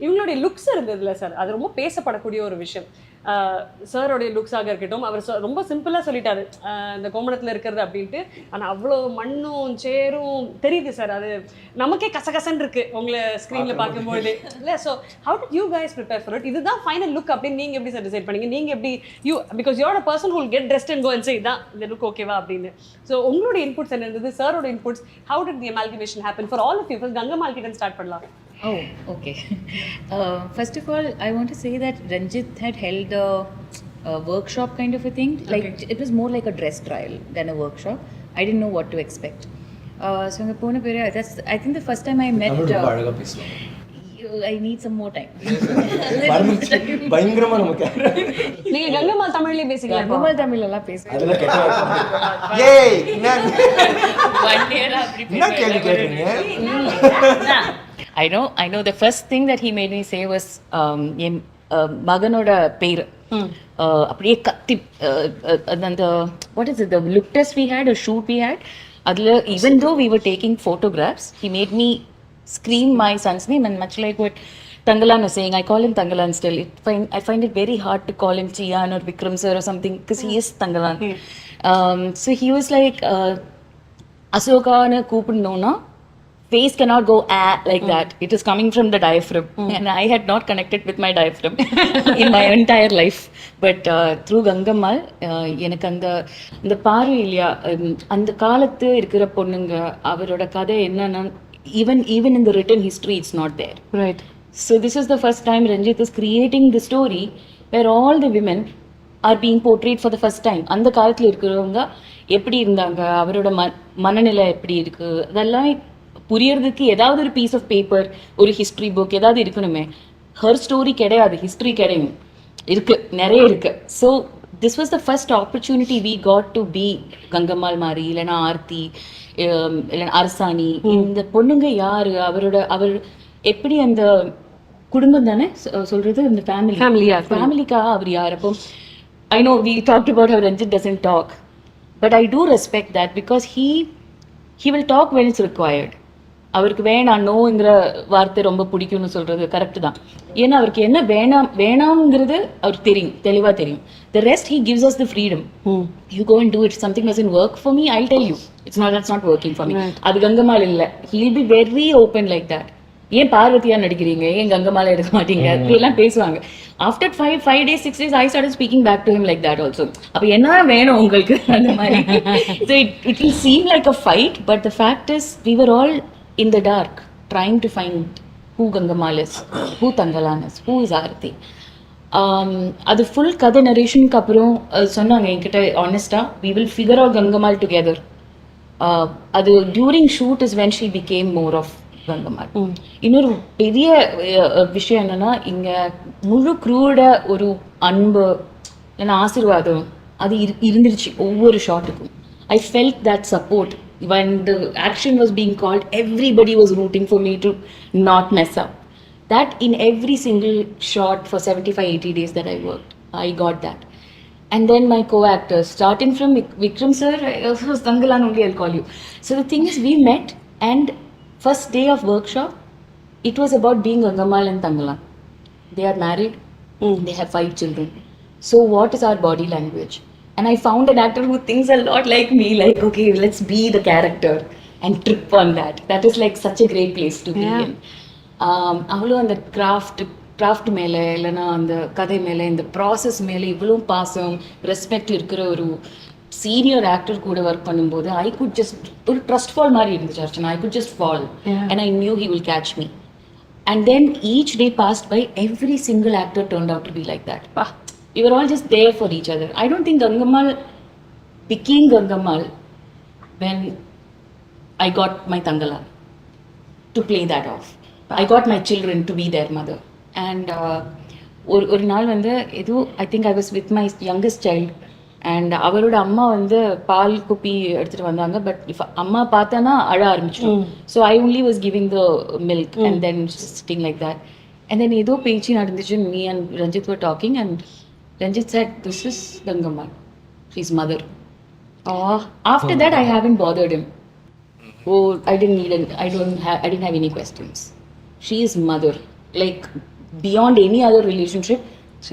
இவங்களுடைய லுக்ஸ் இருந்ததுல சார், அது ரொம்ப பேசப்படக்கூடிய ஒரு விஷயம். சாரோடைய லுக்ஸாக இருக்கட்டும், அவர் ரொம்ப சிம்பிளாக சொல்லிட்டாரு இந்த கோமணத்தில் இருக்கிறது அப்படின்ட்டு. ஆனால் அவ்வளோ மண்ணும் சேரும் தெரியுது சார், அது நமக்கே கசகசன்னு இருக்கு உங்களை ஸ்க்ரீனில் பார்க்கும்போது இல்லை. So how did you guys prepare for it? இதுதான் ஃபைனல் லுக் அப்படின்னு நீங்கள் எப்படி சார் டிசைட் பண்ணீங்க? நீங்கள் எப்படி because you are a person who get dressed and go and say இதான் இந்த லுக் ஓகேவா அப்படின்னு. ஸோ உங்களுடைய இன்புட்ஸ் என்ன இருந்தது, சாரோட inputs, how did the amalgamation happen for all of you? First Gangammal கிட்ட ஸ்டார்ட் பண்ணலாம். Oh, okay. First of all, I want to say that Ranjit had held a workshop kind of a thing. Like it was more like a dress trial than a workshop. I didn't know what to expect. So that's I think the first time I met. I need some more time. பயங்கரமா நமக்கு நீங்க கங்கம்மாள் தமிழ்லயே பேசிக்கலாம். கங்கம்மாள் தமிழ்ல எல்லாம் பேசுறேன். அதெல்லாம் கேட்டா ஏய் என்ன என்ன கேள்வி கேக்குறீங்க? I know the first thing that he made me say was மகனோட பேர் அப்படியே கத்தி அந்த what is it, the look test we had, a shoot we had, adla even though we were taking photographs, he made me scream my son's name, and much like what Tangalan was saying, I call him Tangalan still. I find it very hard to call him Chiyan or Vikram sir or something because he is Tangalan. So he was like Asoka na koopidnona face cannot go like that. It is coming from the diaphragm, and I had not connected with my diaphragm in my entire life. But through Gangammal, எனக்கு அந்த பார்வை இல்லையா, அந்த காலத்து இருக்கிற பொண்ணுங்க அவரோட கதை என்னன்னா even in the written history it's not there. Right. So this is the first time Ranjit is creating the story where all the women are being portrayed for the first time. அந்த காலத்துல இருக்கிறவங்க எப்படி இருந்தாங்க, அவரோட மனநிலை எப்படி இருக்கு, அதெல்லாம் புரியறதுக்கு ஏதாவது ஒரு பீஸ் ஆஃப் பேப்பர், ஒரு ஹிஸ்ட்ரி புக் ஏதாவது இருக்கணுமே. ஹர் ஸ்டோரி கிடையாது, ஹிஸ்ட்ரி கிடையாது, இருக்கு, நிறைய இருக்கு. So this was the first opportunity we got to be Gangammal மாதிரி, இல்லைன்னா ஆர்த்தி, இல்லைன்னா அரசாணி. இந்த பொண்ணுங்க யாரு, அவர் எப்படி அந்த குடும்பம் தானே சொல்றது, இந்த ஃபேமிலிக்காக அவர் யார். அப்போ I know we talked about how Ranjith doesn't talk, but I do respect that because he will talk when it's required. அவருக்கு வேணாம் நோங்கிற வார்த்தை ரொம்ப பிடிக்கும்னு சொல்றது கரெக்ட் தான். ஏன்னா அவருக்கு என்ன வேணாம்ங்கிறது அவருக்கு தெரியும், தெளிவா தெரியும். The rest he gives us the freedom. You go and do it. Something doesn't work for me, I'll tell you. That's not working for me. அது கங்கம்மாள் இல்ல. He'll be very open like that. ஏன் பார்வதியா நடிக்கிறீங்க, ஏன் கங்கம்மாள் எடுக்க மாட்டீங்க, இப்படியெல்லாம் பேசுவாங்க. After 5 days 6 days I started speaking back to him like that also. அப்ப என்ன வேணும் உங்களுக்கு அந்த மாதிரி. So it will seem like a fight, but the fact is we were all in the dark trying to find who Gangammal is, who Tangalan is, who is Aarthi. அது full கதை நரேஷனுக்கு அப்புறம் சொன்னாங்க என்கிட்ட ஆனஸ்டா, we will figure out Gangammal together. அது during shoot is when she became more of Gangammal. இன்னொரு பெரிய விஷயம் என்னன்னா, இங்க முழு க்ரூட ஒரு அன்பு இல்லைன்னா ஆசீர்வாதம் அது இருந்துருச்சு ஒவ்வொரு ஷாட்டுக்கும். I felt that support. When the action was being called, everybody was rooting for me to not mess up. That in every single shot for 75-80 days that I worked, I got that. And then my co-actors, starting from Vikram sir, Tangalan only I'll call you. So the thing is, we met, and first day of workshop, it was about being Gangammal and Tangalan. They are married, they have 5 children. So what is our body language? And I found an actor who thinks a lot like me, like, okay, let's be the character and trip on that. That is like such a great place to be in. அவளும் அந்த craft மேலே இல்லைன்னா அந்த கதை மேலே இந்த process மேலே இவ்வளோ பாசம் ரெஸ்பெக்ட் இருக்கிற ஒரு சீனியர் ஆக்டர் கூட ஒர்க் பண்ணும்போது ஐ குட் ஜஸ்ட் ஒரு ட்ரஸ்ட் ஃபால் மாதிரி இருந்துச்சு Archana. I could just fall and I knew he will catch me. And then each day passed by, every single actor turned out to be like that. We were all just there for each other. I don't think Gangammal became Gangammal when I got my Tangalan to play that off. I got my children to be their mother. And ஒரு நாள் வந்து ஏதோ I think I was with my youngest child, and அவரோட அம்மா வந்து பால் குப்பி எடுத்துட்டு வந்தாங்க. But அம்மா பார்த்தானா அழ ஆரம்பிச்சிடும். So I only was giving the milk and then sitting like that. And then ஏதோ பேச்சு நடந்துச்சு. Me and Ranjit were talking, and Ranjit said, "This is Gangammal. She's mother." After that, I haven't bothered him. I didn't have any questions. She is mother. like beyond any other relationship,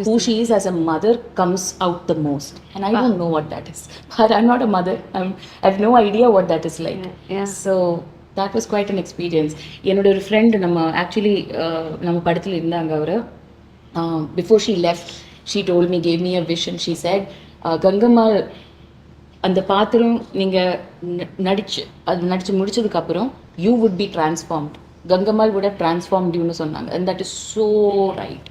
who she is as a mother comes out the most. And I don't know what that is. But I'm not a mother. I have no idea what that is like. Yeah. So that was quite an experience. என்னோட ஒரு friend நம்ம actually நம்ம படத்துல இருந்தாங்க அவரு. Before she left, she told me, gave me a vision. She said, Gangammal அந்த பாத்திரம் நீங்க நடிச்சு முடிச்சதுக்கு அப்புறம் you would be transformed. Gangammal would have transformed you னு சொன்னாங்க. And that is so right.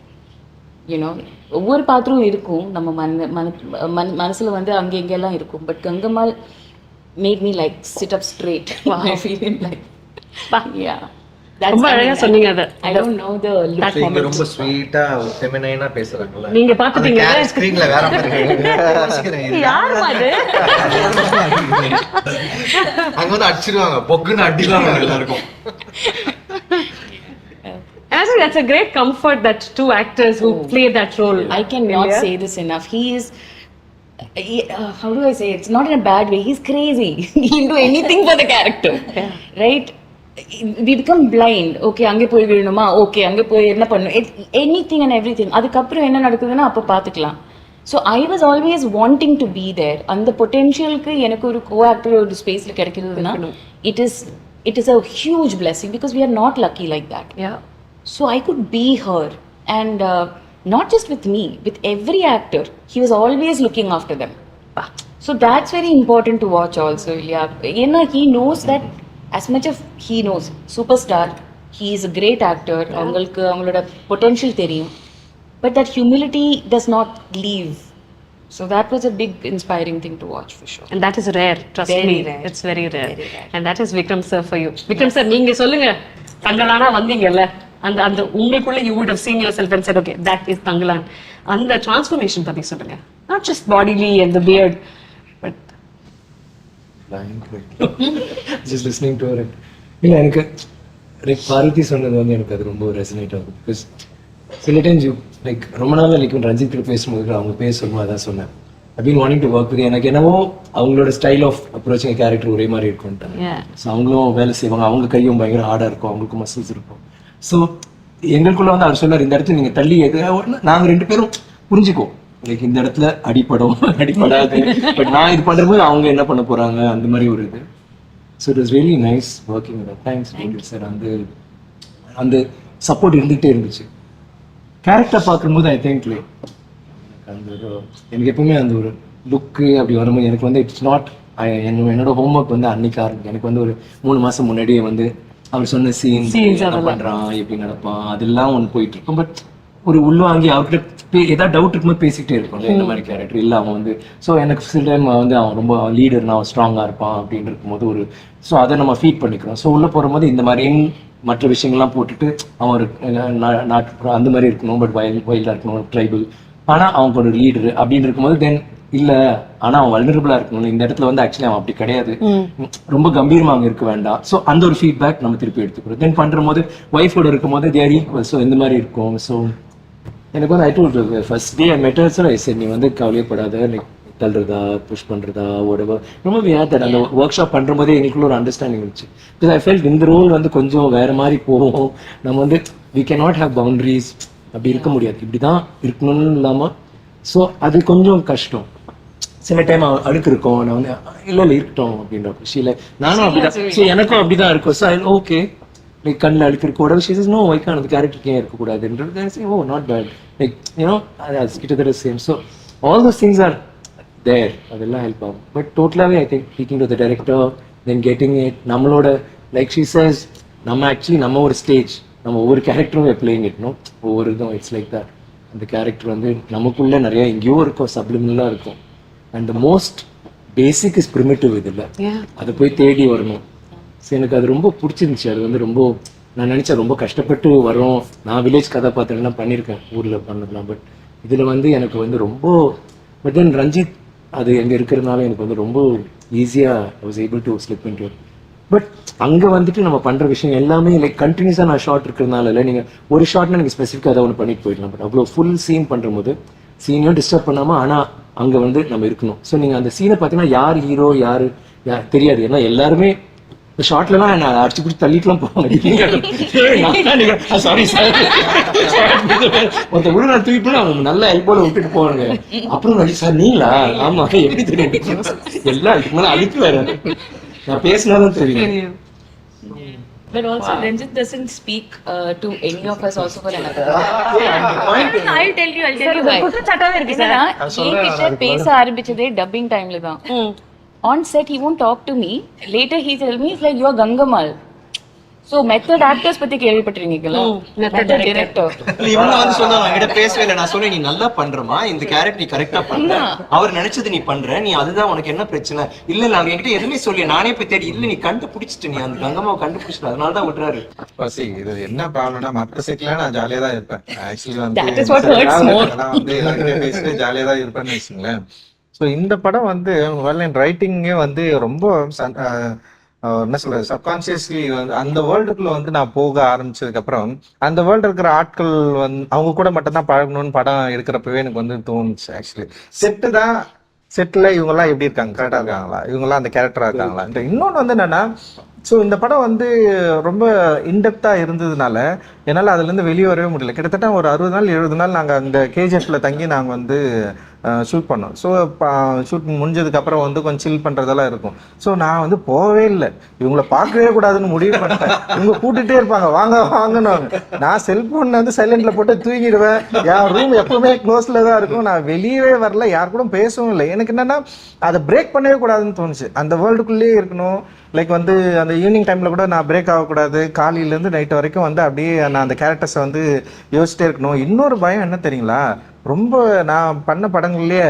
ஒவ்வொரு பாத்திரம் இருக்கும் நம்ம மனசுல வந்து அங்க எங்கெல்லாம் இருக்கும். But Gangammal made me like sit up straight. I feel like yeah. ரொம்ப அழகா சொன்னீங்க அத. I don't know the look. நீங்க ரொம்ப ஸ்வீட்டா ஃபெமினைனா பேசுறாங்கல. நீங்க பாத்துட்டீங்க ஸ்கிரீன்ல வேற மாதிரி இருக்கு. யார் அது? அங்க வந்து அடிச்சிடுவாங்க. பொக்குன்னு அடிவாங்க எல்லாருக்கும். I think that's a great comfort that two actors who play that role. I cannot say this enough. He is how do I say it? It's not in a bad way. He's crazy. He'll do anything for the character. Yeah. Right? We become blind. Okay, அங்க போய் விழணுமா? Okay, அங்க போய் என்ன பண்ணணும்? Anything and everything. அதுக்கப்புறம் என்ன நடக்குதுன்னா அப்ப பாத்துக்கலாம். So I was always wanting to be there. அந்த பொட்டன்ஷியலுக்கு எனக்கு ஒரு co-actor ஒரு ஸ்பேஸ்ல கிடைக்கிறதுனா it is a huge blessing because we are not lucky like that. Yeah. So I could be her, and not just with me, with every actor. He was always looking after them. So that's very important to watch also. Yeah, he knows that as much as he knows. Superstar, he is a great actor. அவங்களோட potential தெரியும். But that humility does not leave. So that was a big inspiring thing to watch for sure. And that is rare, trust Very me. rare. It's very rare. Very rare. And that is Vikram sir for you. Vikram sir, நீங்க சொல்லுங்க. தங்கலானா வந்தீங்கல்ல. அந்த உங்களுக்குள்ள you would have seen yourself and said, okay, that is Thangalaan. அந்த transformation பத்தி சொல்லுங்க. Not just bodily and the beard, but just listening to her. இல்ல எனக்கு பார்வதி சொன்னது வந்து எனக்கு அது ரொம்ப ரெசனேட் ஆகும். பிகாஸ் சில டைம்ஸ் யூ லைக் ரொம்ப நாள் லைக் ரஞ்சித் கிட்ட பேசும்போது அவங்க பேசும்போது அதான் சொன்னேன். I've been wanting to work with எனக்கு என்னவோ அவங்களோட ஸ்டைல் ஆஃப் அப்ரோச்சிங் கேரக்டர் ஒரே மாதிரி இருக்கும்ட்டாங்க. ஸோ அவங்களும் வேலை செய்வாங்க, அவங்க கையும் பயங்கர ஹார்டாக இருக்கும், அவங்களுக்கும் மசில்ஸ் இருக்கும். ஸோ எங்களுக்குள்ள வந்து அவர் சொன்னார், இந்த இடத்துல நீங்கள் தள்ளி நாங்கள் 2 பேரும் புரிஞ்சுக்குவோம், லைக் இந்த இடத்துல அடிப்படாது, பட் நான் இது பண்ணும்போது அவங்க என்ன பண்ண போகிறாங்க அந்த மாதிரி ஒரு இது. So it was really nice working with thanks sir. அந்த சப்போர்ட் இருந்துகிட்டே இருந்துச்சு. கேரக்டர் பார்க்கும்போது ஐ திங்க் லைக் அந்த ஒரு எனக்கு எப்பவுமே அந்த ஒரு லுக்கு அப்படி வரும்போது எனக்கு வந்து இட்ஸ் நாட் என்னோட ஹோம்ஒர்க் வந்து அன்னைக்கு ஆரம்பிக்கும். எனக்கு வந்து ஒரு 3 மாசம் முன்னாடியே வந்து அவர் சொன்ன சீன்ஸ் என்ன பண்றான், எப்படி நடப்பான், அதெல்லாம் ஒன்று போயிட்டு இருக்கும். பட் ஒரு உள்வாங்கி அவர்கிட்ட ஏதாவது டவுட் இருக்கும்போது பேசிக்கிட்டே இருக்கும் இந்த மாதிரி கேரக்டர் இல்லை அவன் வந்து. ஸோ எனக்கு சில டைம் வந்து அவன் ரொம்ப லீடர்னா அவன் ஸ்ட்ராங்காக இருப்பான் அப்படின்னு இருக்கும்போது ஒரு ஸோ அதை நம்ம ஃபீட் பண்ணிக்கிறோம். ஸோ உள்ளே போகும்போது இந்த மாதிரியும் மற்ற விஷயங்கள்லாம் போட்டுட்டு அவன் நாட்டு அந்த மாதிரி இருக்கணும், பட் வைல்டாக இருக்கணும், ட்ரைபல், ஆனால் அவங்க ஒரு லீடரு அப்படின்னு இருக்கும்போது தென் இல்லை ஆனால் அவன் வல்னரபிளாக இருக்கணும். இந்த இடத்துல வந்து ஆக்சுவலி அவன் அப்படி கிடையாது, ரொம்ப கம்பீரமாக அங்கே இருக்க வேண்டாம். ஸோ அந்த ஒரு ஃபீட்பேக் நம்ம திருப்பி எடுத்துக்கிறோம். தென் பண்ணும்போது ஒய்ஃபோட இருக்கும்போது தேர் ஈக்குவல். ஸோ இந்த மாதிரி இருக்கும். ஸோ எனக்கு வந்து ஐ டோல்ட் ஃபர்ஸ்ட் டே ஐ மெட் ஹர், சார் சரி நீ வந்து கவலையப்படாத, லைக் தள்ளுறதா புஷ் பண்ணுறதா whatever. ரொம்ப வியாதர் அந்த ஒர்க் ஷாப் பண்ணுற போதே எனக்குள்ள ஒரு அண்டர்ஸ்டாண்டிங் இருந்துச்சு. பிகாஸ் ஐ ஃபெல்ட் இந்த ரோல் வந்து கொஞ்சம் வேறு மாதிரி போகும். நம்ம வந்து we can not have boundaries, அப்படி இருக்க முடியாது, இப்படி தான் இருக்கணும்னு இல்லாமல். ஸோ அது கொஞ்சம் கஷ்டம். சில டைம் அழுக்கு இருக்கும், நான் வந்து இல்லை இருக்கட்டும் அப்படின்ற விஷயம் நானும் அப்படிதான். ஸோ எனக்கும் அப்படிதான் இருக்கும். ஸோ ஐ ஓகே லைக் கண்ணில் அழுக்கு இருக்க உடனே ஷீ இஸ் நோ ஒய்க்கான அந்த கேரக்டருக்கு ஏன் இருக்கக்கூடாதுன்றது oh not bad like you know அது கிட்டத்தட்ட same. So all those things are there, அதெல்லாம் ஹெல்ப் ஆகும். பட் டோட்டலாகவே I think speaking to the director then getting it நம்மளோட லைக் ஷீ சேஸ் நம்ம ஆக்சுவலி நம்ம ஒரு ஸ்டேஜ் நம்ம ஒவ்வொரு கேரக்டரும் பிளேயிங் இட்னும் ஒவ்வொரு இதுவும் இட்ஸ் லைக் தட். அந்த கேரக்டர் வந்து நமக்குள்ள நிறைய எங்கேயோ இருக்கும், சப்ளிமினலாக இருக்கும். And the most basic is primitive இது இல்லை, அதை போய் தேடி வரணும். ஸோ எனக்கு அது ரொம்ப பிடிச்சிருந்துச்சு. அது வந்து ரொம்ப நான் நினச்சேன் ரொம்ப கஷ்டப்பட்டு வரோம். நான் வில்லேஜ் கதாபாத்திரம்லாம் பண்ணியிருக்கேன் ஊரில் பண்ணலாம், பட் இதில் வந்து எனக்கு வந்து ரொம்ப பட் தென் ரஞ்சித் அது எங்கே இருக்கிறதுனால எனக்கு வந்து ரொம்ப ஈஸியாக I was able to slip in to. But அங்கே வந்துட்டு நம்ம பண்ணுற விஷயம் எல்லாமே லைக் கண்டினியூஸாக நான் ஷார்ட் இருக்கிறதுனால இல்லை, நீங்கள் ஒரு ஷார்ட்னா நீங்கள் ஸ்பெசிஃபிக்காக அதை ஒன்று பண்ணிட்டு போயிடலாம். பட் அவ்வளோ ஃபுல் சீன் பண்ணும்போது சீனையும் டிஸ்டர்ப் பண்ணாமல் ஆனால் அங்கே வந்து நம்ம இருக்கணும். ஸோ நீங்கள் அந்த சீனை பார்த்தீங்கன்னா யார் ஹீரோ யார் தெரியாது, ஏன்னா எல்லாருமே ஷார்ட்லாம் என்ன அடிச்சு பிடிச்சி தள்ளிட்டுலாம் போவாங்க. சாரி சார் ஒருத்த விட நான் தூக்கிட்டு அவங்க நல்ல எல்போல விட்டுட்டு போவாங்க. அப்புறம் சார் நீங்களா? ஆமா எப்படி தெரியும்? எல்லாம் அதுக்கு மேலே அழுக்கு வேற நான் பேசினாதான் தெரியும். But also Ranjit doesn't speak to any of us also for another. I'll tell you why. குற்றச்சாட்டாவே இருக்கு சார். என்கிட்ட பேச ஆரம்பிச்சதே டப்பிங் டைம்ல தான். On set he won't talk to me. Later he tell me it's like you are Gangamal. So method actors பத்தி கேள்விப்பட்டிருக்கீங்களா? Method director. இவங்க வந்து சொன்னாங்க என்கிட்ட பேசவே இல்லை. நான் சொன்னேன் நீ நல்லா பண்றமா, இந்த கேரக்டர் நீ கரெக்டா பண்ற, அவர் நினைச்சது நீ பண்ற, நீ அதுதான் உனக்கு என்ன பிரச்சனை இல்ல இல்ல அவங்க என்கிட்ட எதுவுமே சொல்லி நானே போய் தேடி இல்ல நீ கண்டுபிடிச்சிட்டு நீ அந்த கங்கம்மாவை கண்டுபிடிச்சிட்டு அதனாலதான் விட்டுறாரு. இது என்ன ப்ராப்ளம்னா மற்ற செட்ல நான் ஜாலியா தான் இருப்பேன். ஆக்சுவலி வந்து That is what hurts more. நான் வந்து எல்லாருமே பேசிட்டு ஜாலியா தான் இருப்பேன்னு வச்சுங்களேன். ஸோ இந்த படம் வந்து ரைட்டிங்கே வந்து ரொம்ப என்ன சொல்றது சப்கான்சியஸ்லி வந்து அந்த வேர்ல்டுக்குள்ள வந்து நான் போக ஆரம்பிச்சதுக்கு அப்புறம் அந்த வேர்ல்டு இருக்கிற ஆட்கள் வந்து அவங்க கூட மட்டும் தான் பழகணும்னு படம் எடுக்கிறப்பவே எனக்கு வந்து தோணுச்சு. ஆக்சுவலி செட்டு தான் செட்டில் இவங்கெல்லாம் எப்படி இருக்காங்க, கரெக்டாக இருக்காங்களா, இவங்கெல்லாம் அந்த கேரக்டராக இருக்காங்களா. இன்னொன்று வந்து என்னன்னா ஸோ இந்த படம் வந்து ரொம்ப இன்டெப்த்தாக இருந்ததுனால என்னால் அதுலேருந்து வெளியே வரவே முடியல. கிட்டத்தட்ட ஒரு 60 நாள் 70 நாள் நாங்கள் அந்த கேஜிஎஃப்ல தங்கி நாங்கள் வந்து ஷூட் பண்ணோம். ஸோ ஷூட் முடிஞ்சதுக்கப்புறம் வந்து கொஞ்சம் சில் பண்ணுறதெல்லாம் இருக்கும். ஸோ நான் வந்து போகவே இல்லை, இவங்கள பார்க்கவே கூடாதுன்னு முடிவு பண்ணிட்டேன். இவங்க கூட்டிகிட்டே இருப்பாங்க வாங்க வாங்கன்னு. நான் செல்ஃபோன் வந்து சைலண்டில் போட்டு தூங்கிடுவேன். என் ரூம் எப்பவுமே க்ளோஸில் தான் இருக்கும். நான் வெளியவே வரல, யார் கூட பேசவும் இல்லை. எனக்கு என்னென்னா அதை பிரேக் பண்ணவே கூடாதுன்னு தோணுச்சு. அந்த வேர்ல்டுக்குள்ளேயே இருக்கணும். லைக் வந்து அந்த ஈவினிங் டைமில் கூட நான் பிரேக் ஆகக்கூடாது. காலையிலேருந்து நைட் வரைக்கும் வந்து அப்படியே நான் அந்த கேரக்டர்ஸை வந்து யோசிச்சிட்டே இருக்கணும். இன்னொரு பயம் என்ன தெரியுங்களா, ரொம்ப நான் பண்ண படங்கள்லேயே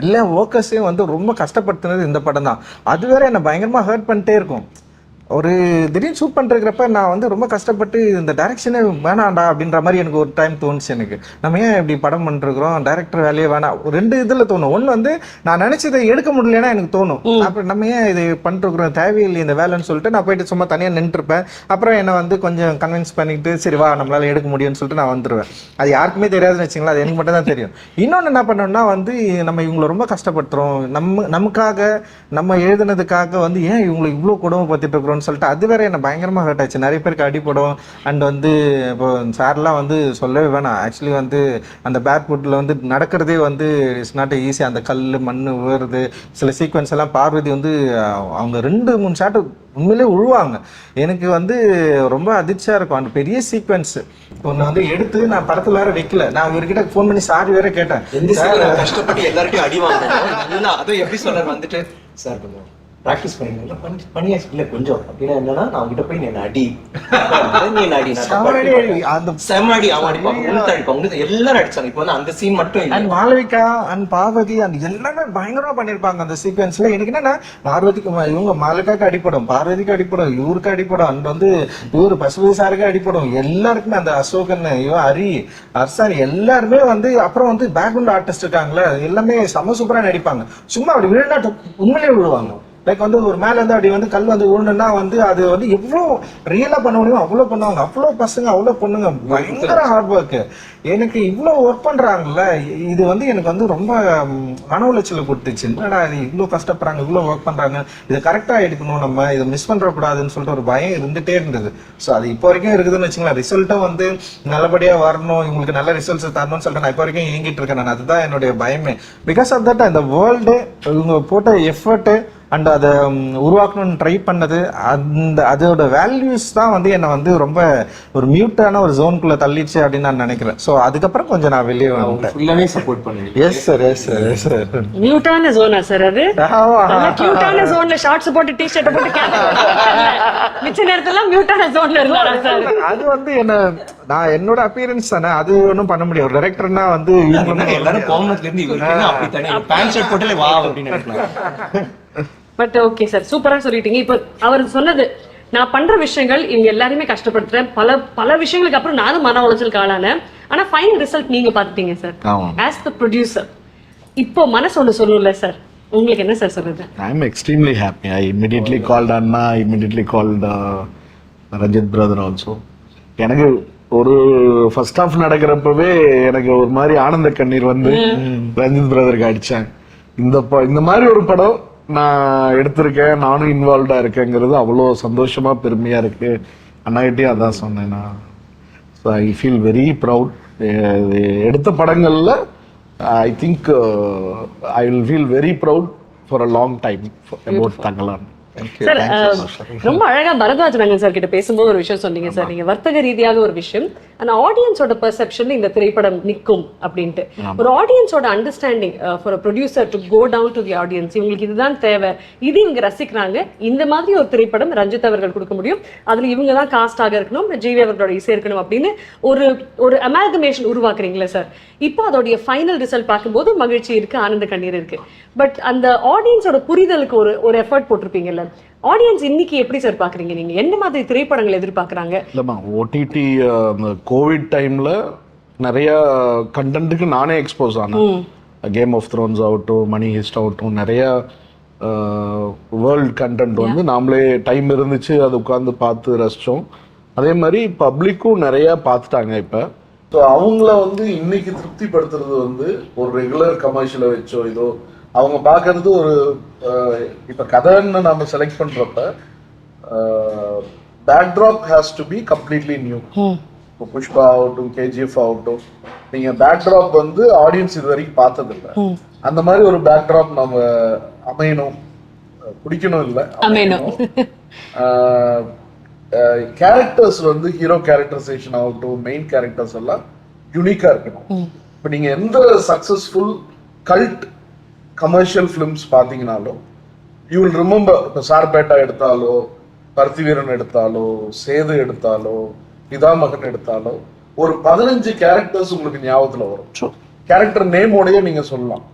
எல்லா ஒர்க்கர்ஸையும் வந்து ரொம்ப கஷ்டப்படுத்துனது இந்த படம் தான். அது வேற என்னை பயங்கரமாக ஹர்ட் பண்ணிட்டே இருக்கும். ஒரு திடீர்னு ஷூட் பண்ணுறப்ப நான் வந்து ரொம்ப கஷ்டப்பட்டு இந்த டைரக்ஷனே வேணாண்டா அப்படின்ற மாதிரி எனக்கு ஒரு டைம் தோணுச்சு. எனக்கு நம்ம ஏன் இப்படி படம் பண்ணிருக்கிறோம், டைரக்டர் வேலையே வேணாம். 2 இதில் தோணும். ஒன்று வந்து நான் நினச்சதை எடுக்க முடியலன்னா எனக்கு தோணும், அப்புறம் நம்ம ஏன் இது பண்ணிருக்கிறோம், தேவையில்லை இந்த வேலைன்னு சொல்லிட்டு நான் போயிட்டு சும்மா தனியாக நின்றுருப்பேன். அப்புறம் என்னை வந்து கொஞ்சம் கன்வின்ஸ் பண்ணிக்கிட்டு சரி வா நம்மளால எடுக்க முடியும்னு சொல்லிட்டு நான் வந்துடுவேன். அது யாருக்குமே தெரியாதுன்னு வச்சுங்களா, அது எனக்கு மட்டும் தான் தெரியும். இன்னொன்று என்ன பண்ணோம்னா வந்து நம்ம இவங்களை ரொம்ப கஷ்டப்படுத்துகிறோம், நமக்காக நம்ம எழுதுனதுக்காக வந்து ஏன் இவங்களை இவ்வளோ கொடுமைப்படுத்திட்டு இருக்கிறோம் சொல்லிட்டு அது வேற என்ன பயங்கரமாக ஹர்ட் ஆச்சு. நிறைய பேருக்கு அடிப்படும். அண்ட் வந்து இப்போ சார்லாம் வந்து சொல்லவே வேணாம். ஆக்சுவலி வந்து அந்த பேக்வுட்டில் வந்து நடக்கிறதே வந்து இட்ஸ் நாட் ஈஸி. அந்த கல் மண் உயருது. சில சீக்வன்ஸ் எல்லாம் பார்வதி வந்து அவங்க 2-3 ஷாட்டு உண்மையிலே உழுவாங்க. எனக்கு வந்து ரொம்ப அதிர்ச்சியாக இருக்கும். அந்த பெரிய சீக்வன்ஸ் ஒன்று வந்து எடுத்து நான் படத்தில் வேற வைக்கல. நான் இவர்கிட்ட ஃபோன் பண்ணி சாரி வேற கேட்டேன். கஷ்டப்பட்டு எல்லாருக்கும் அடி வாங்கணும். அதுவும் எப்படி சொல்ற வந்துட்டு சார் கொஞ்சம் ப்ராக்டிஸ் பண்ணியாச்சு இல்லை கொஞ்சம் அப்படின்னா என்னன்னா நான் அவங்ககிட்ட போய் நீ அடி அந்த செம அடி அவன் அடிப்பாங்க எல்லாரும் அடிச்சாங்க. இப்போ வந்து அந்த சீன் மட்டும் இல்லை. அண்ட் மாளவிகா அண்ட் பார்வதி அந்த எல்லாமே பயங்கரமா பண்ணிருப்பாங்க அந்த சீக்வன்ஸ்ல. எனக்கு என்னன்னா பார்வதிக்கு இவங்க மாளவிகாக்கு அடிப்படும், பார்வதிக்கு அடிப்படும், இவருக்கு அடிப்படும், அண்ட் வந்து இவரு பசுபதி சாருக்கு அடிப்படும். எல்லாருக்குமே அந்த அசோகன் இவன் ஹரி அர்சாரி எல்லாருமே வந்து அப்புறம் வந்து பேக்ரவுண்ட் ஆர்டிஸ்ட் இருக்காங்களே எல்லாமே செம சூப்பரா நடிப்பாங்க. சும்மா அப்படி விழுந்தா உண்மையிலே விழுவாங்க. லைக் வந்து ஒரு மேல இருந்து அப்படி வந்து கல் வந்து விழுந்துன்னா வந்து அது வந்து எவ்வளோ ரியலா பண்ண முடியுமோ அவ்வளோ பண்ணுவாங்க. அவ்வளோ பசங்க அவ்வளோ பொண்ணுங்க பயங்கர ஹார்ட் ஒர்க். எனக்கு இவ்வளோ ஒர்க் பண்றாங்கல்ல, இது வந்து எனக்கு வந்து ரொம்ப மன உளைச்சலை கொடுத்துச்சு. என்னடா இது இவ்வளோ கஷ்டப்படுறாங்க, இவ்வளோ ஒர்க் பண்றாங்க, இதை கரெக்டா எடுக்கணும், நம்ம இதை மிஸ் பண்றக்கூடாதுன்னு சொல்லிட்டு ஒரு பயம் இருந்துட்டே இருந்தது. ஸோ அது இப்போ வரைக்கும் இருக்குதுன்னு வச்சுங்களேன். ரிசல்ட்டும் வந்து நல்லபடியா வரணும், இவங்களுக்கு நல்ல ரிசல்ட்ஸ் தரணும்னு சொல்லிட்டு நான் இப்போ வரைக்கும் இயங்கிட்டு இருக்கேன். நான் அதுதான் என்னுடைய பயமே. பிகாஸ் ஆஃப் தட் இந்த வேர்ல்டு இவங்க போட்ட எஃபர்ட் அண்ட் அதை உருவாக்கணும்னு ட்ரை பண்ணது அதோட வேல்யூஸ் தான் வந்து என்னை வந்து ரொம்ப ஒரு மியூட்டான ஒரு ஜோனுக்குள்ள தள்ளிடுச்சு அப்படின்னு நான் நினைக்கிறேன். ஸோ அதுக்கப்புறம் கொஞ்சம் நான் வெளியே ஃபுல்லாவே சப்போர்ட் பண்ணுவேன். Yes sir yes sir yes sir. மியூட்டான ஜோனா சார் அது? கியூட்டான ஜோன்ல ஷார்ட்ஸ் போட்டு டி-ஷர்ட் போட்டு மிச்ச நேரத்துல மியூட்டான ஜோன்ல இருந்தாரா சார்? அது வந்து என்ன நான் என்னோட அப்பியரன்ஸ் தானே, அது ஒன்றும் பண்ண முடியாது. டைரக்டர்னா வந்து எல்லாரும் கோமத்துல இருந்து இவருக்கு அப்படி தனி பேண்ட் ஷர்ட் போட்டுல வா அப்படின்னு நினைக்கலாம். பட் ஓகே சார், சூப்பரா சொல்லிட்டீங்க. இப்போ அவர் சொன்னது நான் பண்ற விஷயங்கள் இவங்க எல்லாருமே கஷ்டப்படுத்துறேன், பல பல விஷயங்களுக்கு அப்புறம் நானும் மன உளைச்சலுக்கு ஆளானேன். ஆனா ஃபைனல் ரிசல்ட் நீங்க பாத்துட்டீங்க சார் ஆஸ் த ப்ரொடியூசர். இப்போ மனசு ஒண்ணு சொல்லல சார், உங்களுக்கு என்ன சார் சொல்றது? I am extremely happy. I immediately called Anna, I immediately called Ranjit brother also. எனக்கு ஒரு ஃபர்ஸ்ட் ஹாஃப் நடக்கிறப்பவே எனக்கு ஒரு மாதிரி ஆனந்த கண்ணீர் வந்து ரஞ்சித் பிரதருக்கு அடிச்சாங்க. இந்த மாதிரி ஒரு படம் நான் எடுத்திருக்கேன், நானும் இன்வால்வ்டா இருக்கேங்கிறது அவ்வளோ சந்தோஷமா பெருமையா இருக்கு. அண்ணாகிட்டே அதான் சொன்னேன் நான். So I feel very proud. எடுத்த படங்கள்ல I think I will feel very proud for a long time about Thangalaan. Sir ரொம்ப அழகா பரத்வாஜ் ரங்கன் சார் கிட்ட பேசும்போது ஒரு விஷயம் சொன்னீங்க சார், நீங்க வர்த்தக ரீதியாக ஒரு விஷயம், ஆனா ஆடியன்ஸோட பெர்செப்ஷன்ல இந்த திரைப்படம் நிற்கும் அப்படின்ட்டு. ஒரு ஆடியன்ஸோட understanding for producer to go down to the audience, இவங்களுக்கு இதுதான் தேவை, இது இவங்க ரசிக்கிறாங்க, இந்த மாதிரி ஒரு திரைப்படம் ரஞ்சித் அவர்கள் கொடுக்க முடியும், அதுல இவங்க தான் காஸ்டாக இருக்கணும், ஜிவி அவர்களோட இசை இருக்கணும் அப்படின்னு ஒரு அமால்கமேஷன் உருவாக்குறீங்களா சார்? இப்போ அதோடைய ஃபைனல் ரிசல்ட் பார்க்கும்போது மகிழ்ச்சி இருக்கு, ஆனந்த கண்ணீர் இருக்கு. பட் அந்த ஆடியன்ஸோட புரிதலுக்கு ஒரு எஃபர்ட் போட்டிருப்பீங்கல்ல, ஆடியன்ஸ் இன்னைக்கு எப்படி சார் பாக்குறீங்க? நீங்க என்ன மாதிரி திரைப்படங்கள் எதிர்பார்க்கறாங்க? இல்லம்மா, ஓடிடி அந்த கோவிட் டைம்ல நிறைய கண்டென்ட்டுக்கு நானே எக்ஸ்போஸ் ஆனேன். கேம் ஆஃப் த்ரோன்ஸ் ஆகட்டும், மணி ஹிஸ்ட் ஆகட்டும், நிறைய வேர்ல்ட் கண்டென்ட் வந்து நாமளே டைம் இருந்துச்சு அதை உட்காந்து பார்த்து ரசிச்சோம். அதே மாதிரி பப்ளிக்கும் நிறைய பார்த்துட்டாங்க இப்போ. ஸோ அவங்கள வந்து இன்னைக்கு திருப்திப்படுத்துறது வந்து ஒரு ரெகுலர் கமர்ஷியலை வச்சோ இதோ அவங்க பார்க்கறது ஒரு இப்போ கதைன்னு நம்ம செலக்ட் பண்றப்ப backdrop has to be completely new. இப்போ புஷ்பா ஆகட்டும், கேஜிஎஃப் ஆகட்டும், நீங்க பேக்ட்ராப் வந்து ஆடியன்ஸ் இது வரைக்கும் பார்த்ததில்லை. அந்த மாதிரி ஒரு பேக்ட்ராப் நம்ம அமையணும், பிடிக்கணும் இல்லை அமையணும். கேரக்டர்ஸ் வந்து ஹீரோ கேரக்டரைசேஷன் ஆகட்டும், மெயின் கேரக்டர்ஸ் எல்லாம் யூனிக்கா இருக்கணும். இப்போ நீங்க எந்த சக்சஸ்ஃபுல் கல்ட் கமர்ஷியல் ஃபிலிம்ஸ் பார்த்தீங்கன்னாலும் யூ வில் ரிமெம்பர். இப்போ சார்பேட்டா எடுத்தாலோ, பருத்திவீரன் எடுத்தாலோ, சேது எடுத்தாலோ, பிதாமகன் எடுத்தாலோ ஒரு 15 கேரக்டர்ஸ் உங்களுக்கு ஞாபகத்துல வரும். கேரக்டர் நேமோடய நீங்க சொல்லலாம்,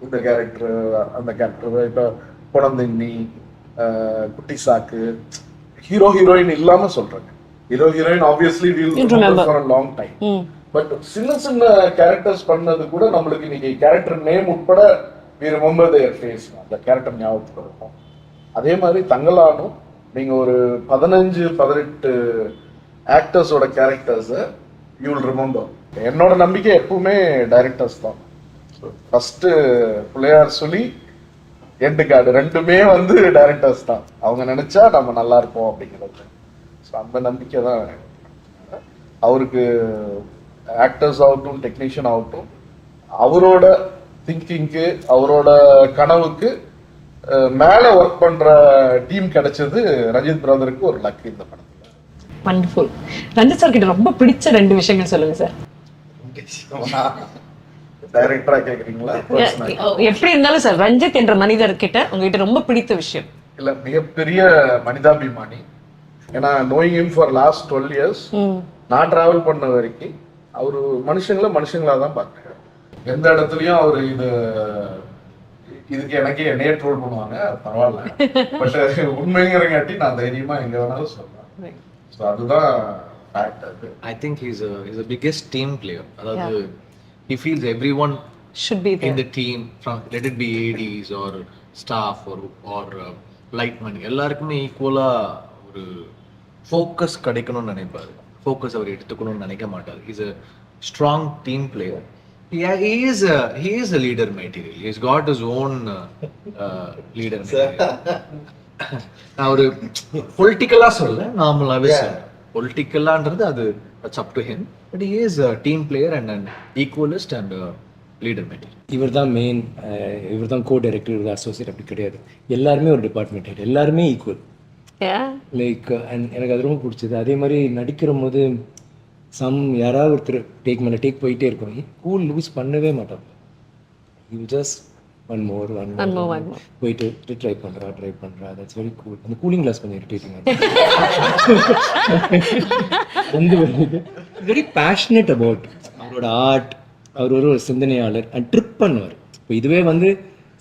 இந்த கேரக்டர் அந்த கேரக்டர். இப்போ குழந்தைன்னி, குட்டி சாக்கு, ஹீரோ ஹீரோயின் இல்லாம சொல்றாங்க. Hero heroine obviously for a long time. But சின்ன சின்ன கேரக்டர்ஸ் பண்ணது கூட நம்மளுக்கு இன்னைக்கு கேரக்டர் நேம் உட்பட we remember their face, அந்த கேரக்டர் ஞாபகத்துக்கு இருக்கும். அதே மாதிரி தங்கலானும் நீங்க ஒரு 15-18 ஆக்டர்ஸோட கேரக்டர்ஸை யூ வில் ரிமெம்பர். என்னோட நம்பிக்கை எப்பவுமே டைரக்டர்ஸ் தான். ஃபர்ஸ்ட் பிள்ளையார் சொல்லி எண்டு கார்டு ரெண்டுமே வந்து டைரக்டர்ஸ் தான். அவங்க நினைச்சா நம்ம நல்லா இருப்போம் அப்படிங்கிறது. ஸோ அந்த நம்பிக்கை தான் அவருக்கு. ஆக்டர்ஸ் ஆகட்டும், டெக்னீஷியன் ஆகட்டும், அவரோட திங்கிங்க்கு, அவரோட கனவுக்கு மேல ஒர்க் பண்ற டீம் கிடைச்சது ரஞ்சித் பிரதருக்கு ஒரு லக் இந்த படத்துல. வண்டர்ஃபுல். ரஞ்சித் சார் கிட்ட ரொம்ப பிடிச்ச 2 விஷயங்கள் சொல்லுங்க சார். டைரக்டரா கேக்குறீங்களா? எப்படி இருந்தாலும் சார், ரஞ்சித் என்ற மனிதர் கிட்ட உங்ககிட்ட ரொம்ப பிடித்த விஷயம். இல்ல, மிகப்பெரிய மனிதாபிமானி. ஏன்னா knowing him for last 12 years நான் டிராவல் பண்ண வரைக்கும் அவரு மனுஷங்களா தான் பார்த்தாரு. எந்த இடத்துலயும் அவரு இதுக்கு எனக்கே என்னையே ட்ரோல் பண்ணுவாங்க, பரவாயில்ல, பட் உண்மைங்கிறங்காட்டி நான் தைரியமா எங்க வேணாலும் சொல்றேன். ஸோ அதுதான் fact. I think he's a biggest team player. அதாவது he feels everyone should be there in the team, from let it be ADs or staff or lightmen, எல்லாருக்குமே ஈக்குவலா ஒரு ஃபோக்கஸ் கிடைக்கணும்னு நினைப்பாரு. ஃபோக்கஸ் அவர் எடுத்துக்கணும்னு நினைக்க மாட்டார். Is a strong team player. He is a leader material. He's got his own leader material. நான் ஒரு பொலிட்டிக்கலா சொல்ல, நார்மலாவே சொல்றேன். பொலிட்டிக்கலான்றது அது that's up to him, but he is a team player and an equalist and a leader material. இவர் தான் main, இவர் தான் கோ டைரக்டர், இவர் அசோசியேட், அப்படி கிடையாது. எல்லாருமே ஒரு டிபார்ட்மெண்ட் ஹெட், எல்லாருமே ஈக்குவல். லைக் எனக்கு அது ரொம்ப பிடிச்சது. அதே மாதிரி நடிக்கிற போது யாராவது ஒருத்தர் டேக் மேலே டேக் போயிட்டே இருக்கும், கூல் லூஸ் பண்ணவே மாட்டாங்க. யூ ஜஸ்ட் ஒன் மோர் போயிட்டு ட்ரை பண்ணுறா தட்ஸ் வெரி கூல். அந்த கூலிங் கிளாஸ் கொஞ்சம் இரிட்டேட்டிங். வந்து வெரி பேஷனேட் அபவுட் அவரோட ஆர்ட். அவர் ஒரு சிந்தனையாளர் அண்ட் ட்ரிப் பண்ணுவார். இப்போ இதுவே வந்து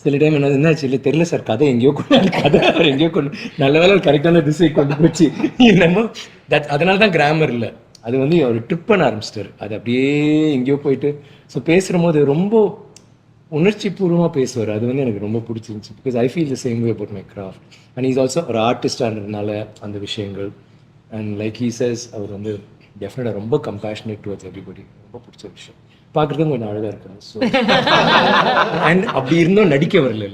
சில டைம் என்னாச்சு இல்லை தெரியல சார், கதை எங்கேயோ கதை அவர் எங்கேயோ நல்ல வேலை கரெக்டான திசை கொண்டு போச்சு என்னமோ. அதனால தான் கிராமர் இல்லை, அது வந்து அவர் ட்ரிப் பண்ண ஆரம்பிச்சிட்டாரு. அது அப்படியே எங்கேயோ போயிட்டு. ஸோ பேசுகிற போது ரொம்ப உணர்ச்சி பூர்வமாக பேசுவார். அது வந்து எனக்கு ரொம்ப பிடிச்சிருந்துச்சு. Because I feel the same way about my craft. And is also ஒரு ஆர்டிஸ்டானதுனால அந்த விஷயங்கள். அண்ட் லைக் ஹீ சேஸ், அவர் வந்து டெஃபினட்டாக ரொம்ப கம்பேஷனேட் டுவர்ட்ஸ் எவ்ரிபடி. ரொம்ப பிடிச்ச விஷயம். பார்க்குறதுக்கு கொஞ்சம் அழகாக இருக்காது. ஸோ அண்ட் அப்படி இருந்தும் நடிக்க வரல,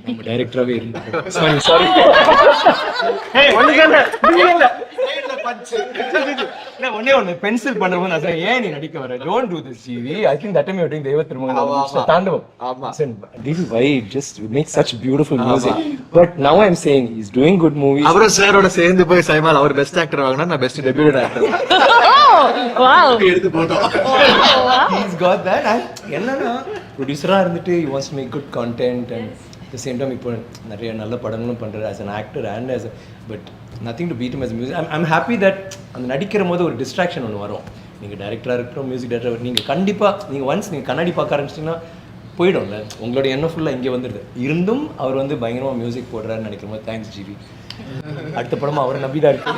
நம்ம டைரக்டராகவே இருந்தோம். சாரி ஒன்னே ஒன்னு பென்சில் பண்றவங்க நான் சொல்றேன், ஏன் நீ நடிக்க வர? Don't do this GV. I think that time you doing Deiva Thirumagan தாண்டவம். ஆமா. This is why it just makes such beautiful music. But now I'm saying he's doing good movies. அவரும் சாரோட சேர்ந்து போய் சைமால் அவர் பெஸ்ட் ஆக்டர் வாங்கினா, நான் பெஸ்ட் டெபியூட் ஆக்டர் எடுத்து போட்டோம். He's got that. And என்னன்னா ப்ரொடியூசரா இருந்துட்டு he wants to make good content and at the same time இப்போ நிறைய நல்ல படங்களும் பண்றாரு as an actor and as a, but nothing to beat him as a music. I'm happy that அந்த நடிக்கிற போது ஒரு டிஸ்ட்ராக்ஷன் ஒன்று வரும். நீங்கள் டைரக்டராக இருக்கிறோம், மியூசிக் டைரக்டர், நீங்கள் கண்டிப்பாக நீங்கள் ஒன்ஸ் நீங்கள் கண்ணாடி பார்க்க ஆரம்பிச்சிட்டிங்கன்னா போயிடும்ல, உங்களோட எண்ணம் ஃபுல்லாக இங்கே வந்துடுது. இருந்தும் அவர் வந்து பயங்கரமாக மியூசிக் போடுறாருன்னு நினைக்கிற போது தேங்க்ஸ் ஜிவி. அடுத்த படமா அவரை நம்பிதான் இருக்கு.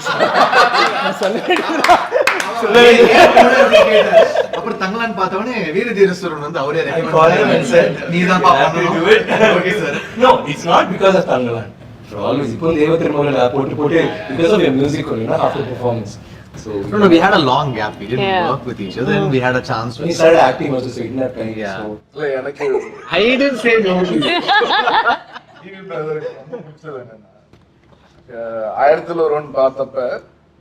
அப்புறம் தங்கலான்னு பார்த்தவனே வீரதீரஸ்வரன் வந்து அவரே நீதான் No, it's not because of Tangalan. For always, இப்போ தேவ திருமகள் போட்டு because of your music only, not after performance. So no, we had a long gap. We didn't Yeah. work with each other and we had a chance. he started acting also, so it didn't have time. Yeah. So இல்ல எனக்கு I didn't say no. GV பிரதருக்கு ரொம்ப பிடிச்சது என்னன்னா, 1000ல் ஒருவன் பார்த்தப்ப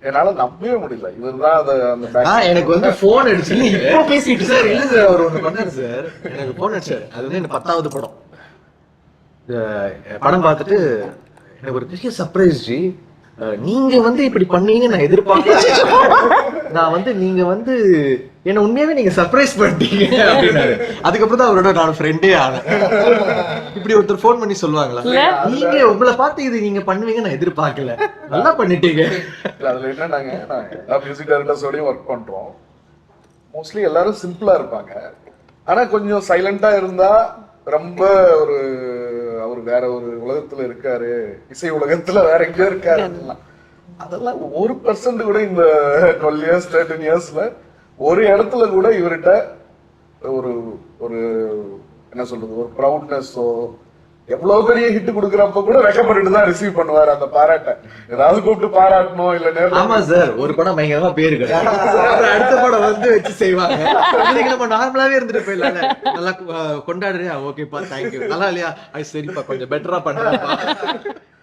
என்னால நம்பவே முடியல. இவர்தான் அந்த எனக்கு வந்து போன் அடிச்சு இப்போ பேசிட்டு சார் இல்ல சார் அவர் ஒண்ணு பண்ணாரு சார். எனக்கு போன் அடிச்சாரு. அது வந்து எனக்கு 10வது படம். படம் பார்த்துட்டு எனக்கு ஒரு பெரிய சர்ப்ரைஸ் ஜி. நீங்க வந்து இப்படி பண்ணீங்க நான் எதிர்பார்க்கல. நான் வந்து நீங்க வந்து என்ன உண்மையாவே நீங்க சர்ப்ரைஸ் பண்ணிட்டீங்க அப்படின்னாரு. அதுக்கப்புறம் தான் அவரோட நான் ஃப்ரெண்டே ஆனேன். இப்படி ஒருத்தர் ஃபோன் பண்ணி சொல்லுவாங்களா, நீங்க உங்களை பார்த்து இது நீங்க பண்ணுவீங்க நான் எதிர்பார்க்கல, நல்லா பண்ணிட்டீங்க. அதுல என்னன்னாங்க, நான் எல்லா மியூசிக் டைரக்டர்ஸோடயும் ஒர்க் பண்றோம். மோஸ்ட்லி எல்லாரும் சிம்பிளா இருப்பாங்க. ஆனா கொஞ்சம் சைலண்டா இருந்தா ரொம்ப ஒரு அவர் வேற ஒரு உலகத்துல இருக்காரு, இசை உலகத்துல வேற எங்கேயோ இருக்காரு. அதெல்லாம் 1% கூட இந்த 12 years 13 yearsல ஒரு இடத்துல கூட இவர்கிட்ட ஒரு ஒரு என்ன சொல்றது, ஒரு ப்ரௌட்னஸோ, எவ்வளவு பெரிய ஹிட் கொடுக்கறப்ப கூட வெக்கப்பட்டு தான் ரிசீவ் பண்ணுவாரு அந்த பாராட்ட. ஏதாவது கூப்பிட்டு பாராட்டணும் இல்ல நேர்ல. ஆமா சார், ஒரு படம் பயங்கரமா பேரு அடுத்த படம் வந்து வச்சு செய்வாங்க. நம்ம நார்மலாவே இருந்துட்டு போயிடலாம், நல்லா கொண்டாடுறியா, ஓகேப்பா தேங்க்யூ, நல்லா இல்லையா, அது சரிப்பா கொஞ்சம் பெட்டரா பண்ணுறப்பா.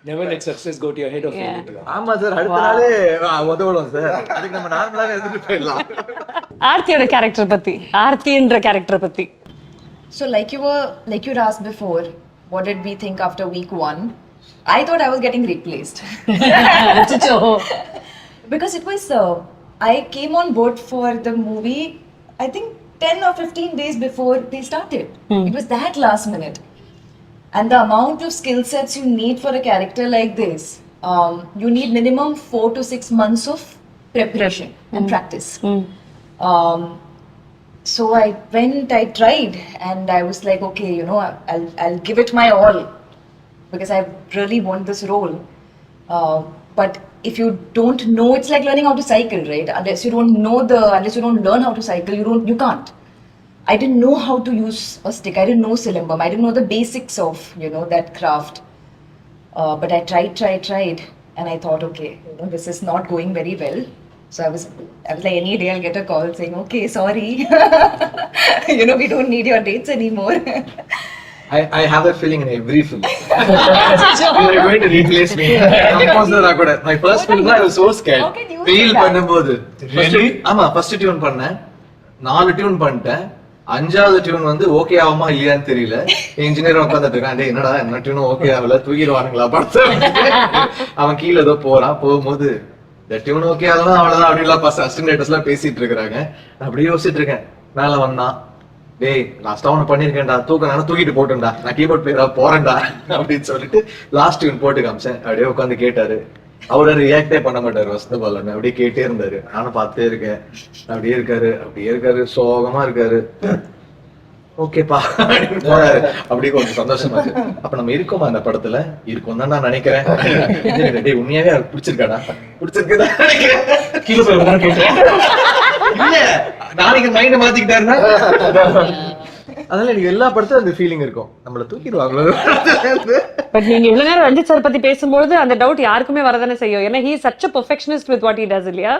never let success go to your head of you. ஆமா சார், அடுத்த நாளே உதவணும் சார். அதுக்கு நம்ம நார்மலாவே இருந்துட்டு போயிடலாம். ஆர்த்தியோட கேரக்டர் பத்தி, ஆர்த்தின்ற கேரக்டர் பத்தி. So like you'd asked before, what did we think after week 1? I thought I was getting replaced. Because it was, I came on board for the movie, I think 10 or 15 days before they started. It was that last minute. And the amount of skill sets you need for a character like this, you need minimum 4 to 6 months of preparation and practice. So I went, I tried, and I was like, okay, you know, I'll give it my all because I really want this role. But if you don't know, it's like learning how to cycle, right? Unless you don't learn how to cycle, you can't. I didn't know how to use a stick. I didn't know Silimbam. I didn't know the basics of, you know, that craft. But I tried, and I thought, okay, you know, this is not going very well. So I was like, any day I'll get a call saying, okay, sorry, you know, we don't need your dates anymore. I have that feeling in every film. You are going to replace me. Composer கூட. My first film I was so scared. How can you Feel say that? பண்ணும்போது. ஆமா, first tune பண்ணேன். 4 tune பண்ணிட்டேன். 5வது tune வந்து okay ஆகுமா இல்லையான்னு தெரியல. இன்ஜினியர் உட்காந்துட்டு இருக்கான், டேய் என்னடா என்ன டியூனும் ஓகே ஆகல, தூக்கிடுவானுங்களா படத்தை. அவன் கீழே ஏதோ போகும்போது இந்த டியூன் ஓகே ஆகலாம் அவ்வளவுதான் அப்படின்லாம் அசிஸ்டன்ட் ரைட்டர்ஸ் எல்லாம் பேசிட்டு இருக்கிறாங்க. நான் அப்படியே யோசிச்சுட்டு இருக்கேன். மேல வந்தான், டேய் லாஸ்டா ஒண்ணு பண்ணிருக்கேன்டா, தூக்கிட்டு போட்டேன்டா, நான் கீபோர்ட் பிளேயரா போறேன்டா அப்படின்னு சொல்லிட்டு லாஸ்ட் டியூன் போட்டு காமிச்சேன். அப்படியே உட்காந்து கேட்டாரு. அவரை ரியாக்டே பண்ண மாட்டாரு வசந்த பாலன், அப்படியே கேட்டே இருந்தாரு. நானும் பார்த்துட்டே இருக்கேன். அப்படியே இருக்காரு, சோகமா இருக்காரு. ஓகேப்பா அப்படின்னு போறாரு. அப்படியே கொஞ்சம் சந்தோஷமா இருக்கு. அப்ப நம்ம இருக்கோமா அந்த படத்துல? இருக்கும் தான் நான் நினைக்கிறேன். டேய் உண்மையாவே அவருக்கு பிடிச்சிருக்காடா? பிடிச்சிருக்குதா நினைக்கிறேன். கீழே போய் உட்கார்ந்து கேட்டேன். இல்ல நாளைக்கு மைண்ட் மாத்திக்கிட்டாருன்னா அதனால எனக்கு எல்லா படத்துல அந்த ஃபீலிங் இருக்கும், நம்மள தூக்கிடுவாங்களோ. பட் நீங்க இவ்வளவு நேரம் ரஞ்சித் சார் பத்தி பேசும்போது அந்த டவுட் யாருக்குமே வரதானே செய்யும். ஏன்னா he is such a perfectionist with what he does, இல்லையா?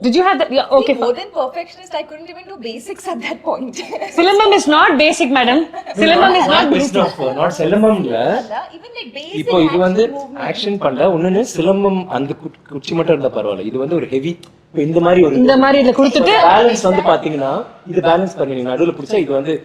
Did you have that? Yeah, okay. More than perfectionist, I couldn't even do basics at that point. Silambam is not basic, madam. Silambam is not basic. Not சிலம்பம்ல Even like basic இப்போ இது வந்து action movement. Action பண்ணல ஒண்ணுன்னு சிலம்பம் அந்த குச்சி மட்டும் இருந்தா பரவாயில்ல இது வந்து ஒரு ஹெவி இப்போ இந்த மாதிரி ஒரு இந்த மாதிரி இதுல கொடுத்துட்டு பேலன்ஸ் வந்து பாத்தீங்கன்னா இது பேலன்ஸ் பண்ணி நடுவுல பிடிச்சா இது வந்து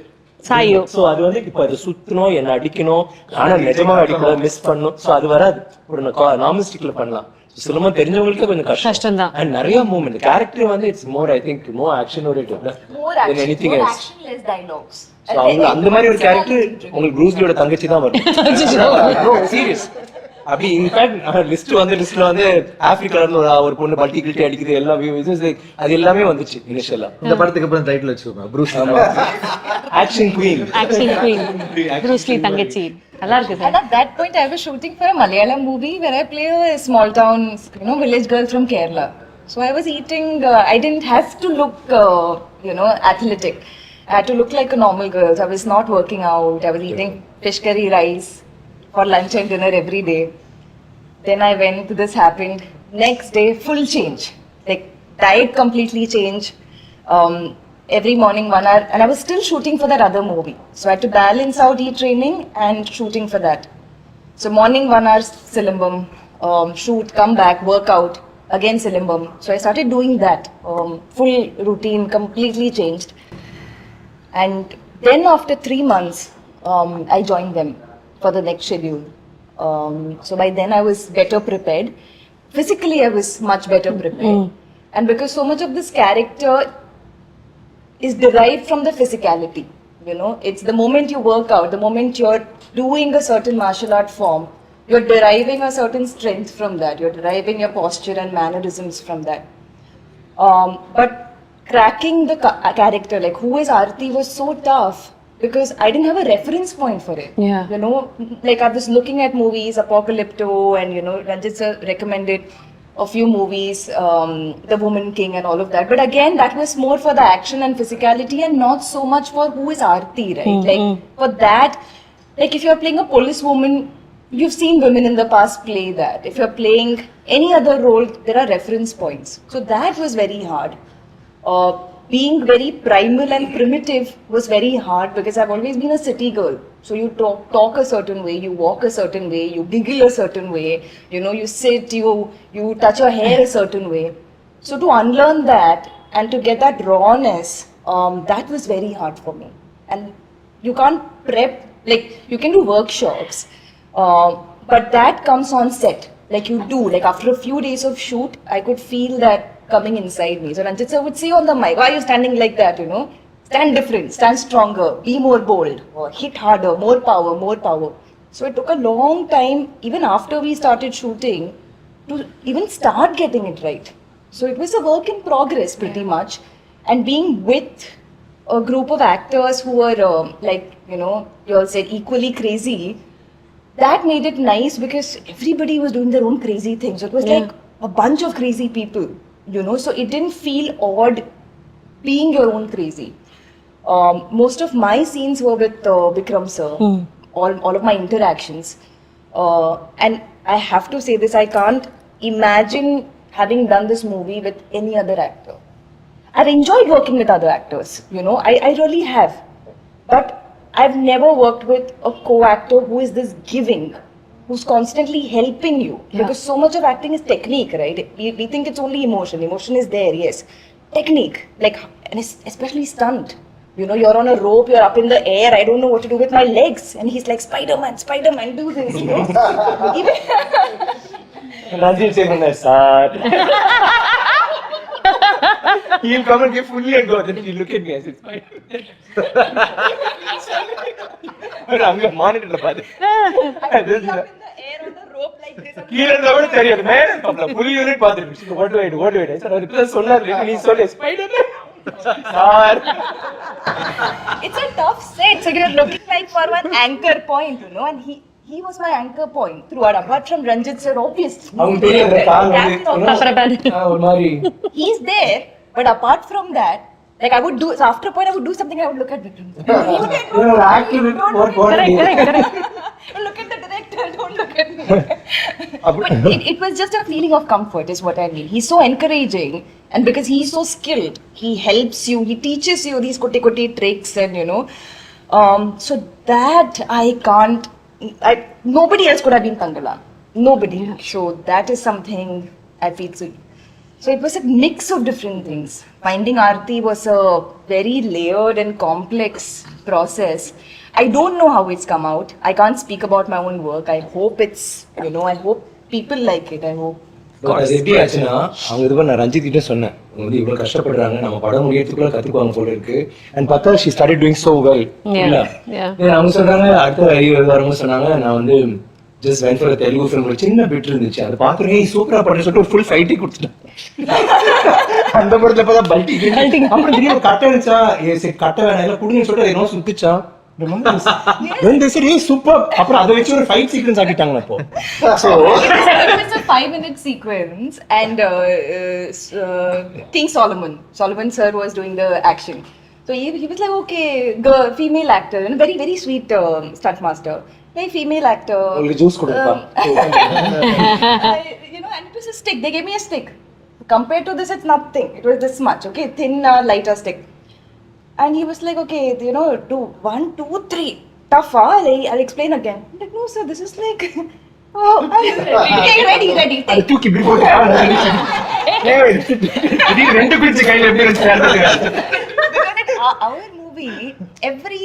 சாயும். சோ அது வந்து இப்ப அது சுத்தணும் என்ன அடிக்கணும் ஆனா நிஜமா அடிக்கூடாது மிஸ் பண்ணணும் சோ அது வராது ஒரு நார்மல் ஸ்டிக்ல பண்ணலாம் சிலம்பம் தெரிஞ்சவங்களுக்கு கொஞ்சம் கஷ்டம் தான். அண்ட் நிறைய மூவ்மெண்ட் கேரக்டர் வந்து it's more I think more action oriented More than action, anything more else. action, less dialogues. So அவங்க அந்த மாதிரி ஒரு கேரக்டர் உங்களுக்கு ப்ரூஸ்லியோட தங்கச்சி தான் வரும் சீரியஸ் அப்படி இன்ஃபேக்ட் லிஸ்ட்ல வந்து ஆப்பிரிக்கால இருந்து ஒரு பொண்ணு பல்டி கில்ட்டி அடிக்குது எல்லா அது எல்லாமே வந்துச்சு இனிஷியலா இந்த படத்துக்கு அப்புறம் டைட்டில் வச்சுக்கோங்க Bruce action queen Action queen. Bruce Lee தங்கச்சி. நல்லா இருக்கு sir. And at that point, I was shooting for a Malayalam movie where I play a small town, village girl from Kerala. So I was eating. I didn't have to look, athletic. I had to look like a normal girl. So I was not working out. I was eating fish curry rice for lunch and dinner every day. Then I went. This happened. Next day, full change. Like diet completely changed. Every morning 1 hour, and I was still shooting for that other movie. So I had to balance out training and shooting for that. So morning 1 hour Silambam, shoot, come back, workout, again Silambam. So I started doing that. Full routine completely changed. And then after 3 months, I joined them for the next schedule. So by then I was better prepared. Physically I was much better prepared. And because so much of this character is derived from the physicality. It's the moment you work out, the moment you're doing a certain martial art form, you're deriving a certain strength from that. You're deriving your posture and mannerisms from that. But cracking the character, like who is Aarti, was so tough because I didn't have a reference point for it. Yeah. Like I was looking at movies, Apocalypto, and Ranjit sir recommended a few movies, The Woman King and all of that. But again, that was more for the action and physicality and not so much for who is Aarti, right? Like for that, like if you're playing a police woman, you've seen women in the past play that. If you're playing any other role, there are reference points. So that was very hard. Being very primal and primitive was very hard because I've always been a city girl. So you talk a certain way, you walk a certain way, you giggle a certain way, you sit, you touch your hair a certain way. So to unlearn that and to get that rawness, that was very hard for me. And you can't prep, like you can do workshops, but that comes on set. Like you do, like after a few days of shoot, I could feel that coming inside me. So Ranjit sir would say on the mic, why are you standing like that, Stand different, stand stronger, be more bold, or hit harder, more power, more power. So it took a long time, even after we started shooting, to even start getting it right. So it was a work in progress pretty much. And being with a group of actors who were you all said equally crazy, that made it nice because everybody was doing their own crazy things. So it was like a bunch of crazy people, so it didn't feel odd being your own crazy. Most of my scenes were with Vikram sir, all of my interactions. And I have to say this, I can't imagine having done this movie with any other actor. I've enjoyed working with other actors, I really have. But I've never worked with a co-actor who is this giving, who's constantly helping you. Because so much of acting is technique, right? We think it's only emotion. Emotion is there, yes. Technique, like, and especially stunt. You're on a rope, you're up in the air, I don't know what to do with my legs. And he's like, Spider-Man, do this, Even Ranjit saying that, sir. He'll come and get fully and go. Then he'll look at me as it's fine. அங்க மானிட்டர்ல பாரு up in the air on the rope like this. கீழ இருந்தா கூட தெரியாது மேல இருக்கல புலி unit பாத்துட்டு ஓடு சார் அவர் இப்ப சொன்னாரு நீ சொல்லு Spiderman sir It's a tough set, so you're looking like for one anchor point, and he was my anchor point throughout. Apart from Ranjit sir, obviously. அவங்க தெரியல கால் வந்து ஒரு மாதிரி He's there, but apart from that, like I would do, so after a point I would do something, I would look at Vikram. ஒரு activity ஒரு Correct. Look at the director, don't look at me. But it was just a feeling of comfort, is what I mean. He's so encouraging, and because he's so skilled, he helps you, he teaches you these kotti tricks, and you know, so that nobody else could have been Tangala. Nobody. So that is something I feel so. So it was a mix of different things. Finding Aarti was a very layered and complex process. I don't know how it's come out. I can't speak about my own work. I hope it's, you know, I hope people like it. I hope. அது எப்படி ஆச்சுன்னா அவங்க இது நான் ரஞ்சித் கிட்ட சொன்னேன் அவங்க வந்து இவ்வளவு கஷ்டப்படுறாங்க நம்ம படம் முடியறதுக்குள்ள கத்துக்குவாங்க போல இருக்கு அண்ட் பார்த்தா she started doing so well இல்ல அவங்க சொல்றாங்க அடுத்த வரவங்க சொன்னாங்க நான் வந்து just went for a Telugu film ஒரு சின்ன பிட் இருந்துச்சு அதை பாக்குறேன் சூப்பரா பண்ணி சொல்லிட்டு ஒரு ஃபுல் ஃபைட்டே கொடுத்துட்டேன் அந்த படத்துல பார்த்தா பல்டி அப்புறம் திடீர்னு கட்ட இருந்துச்சா சரி கட்ட வேணாம் இல்ல குடுங்க சொல்லிட்டு என்ன சுத்துச்சா சூப்பர் அப்புறம் அதை வச்சு ஒரு ஃபைட் சீக்வென்ஸ் ஆக்கிட்டாங்க அப்போ So it was a 5-minute sequence, and King Solomon sir was doing the action. So he was like, okay, girl, female actor, and very very sweet stunt master. Hey, female actor. உங்களுக்கு juice கொடுப்பா You know, and it was a stick. They gave me a stick. Compared to this, it's nothing. It was this much, okay, thin, lighter stick. And he was like, okay, you know, do 1, 2, 3. Tough, I'll explain again. I'm like, no, sir, this is like, oh, okay, ready. அது தூக்கி இப்படி போட்டு திடீர்னு ரெண்டு பிடிச்சு கையில எப்படி வச்சு Our movie, every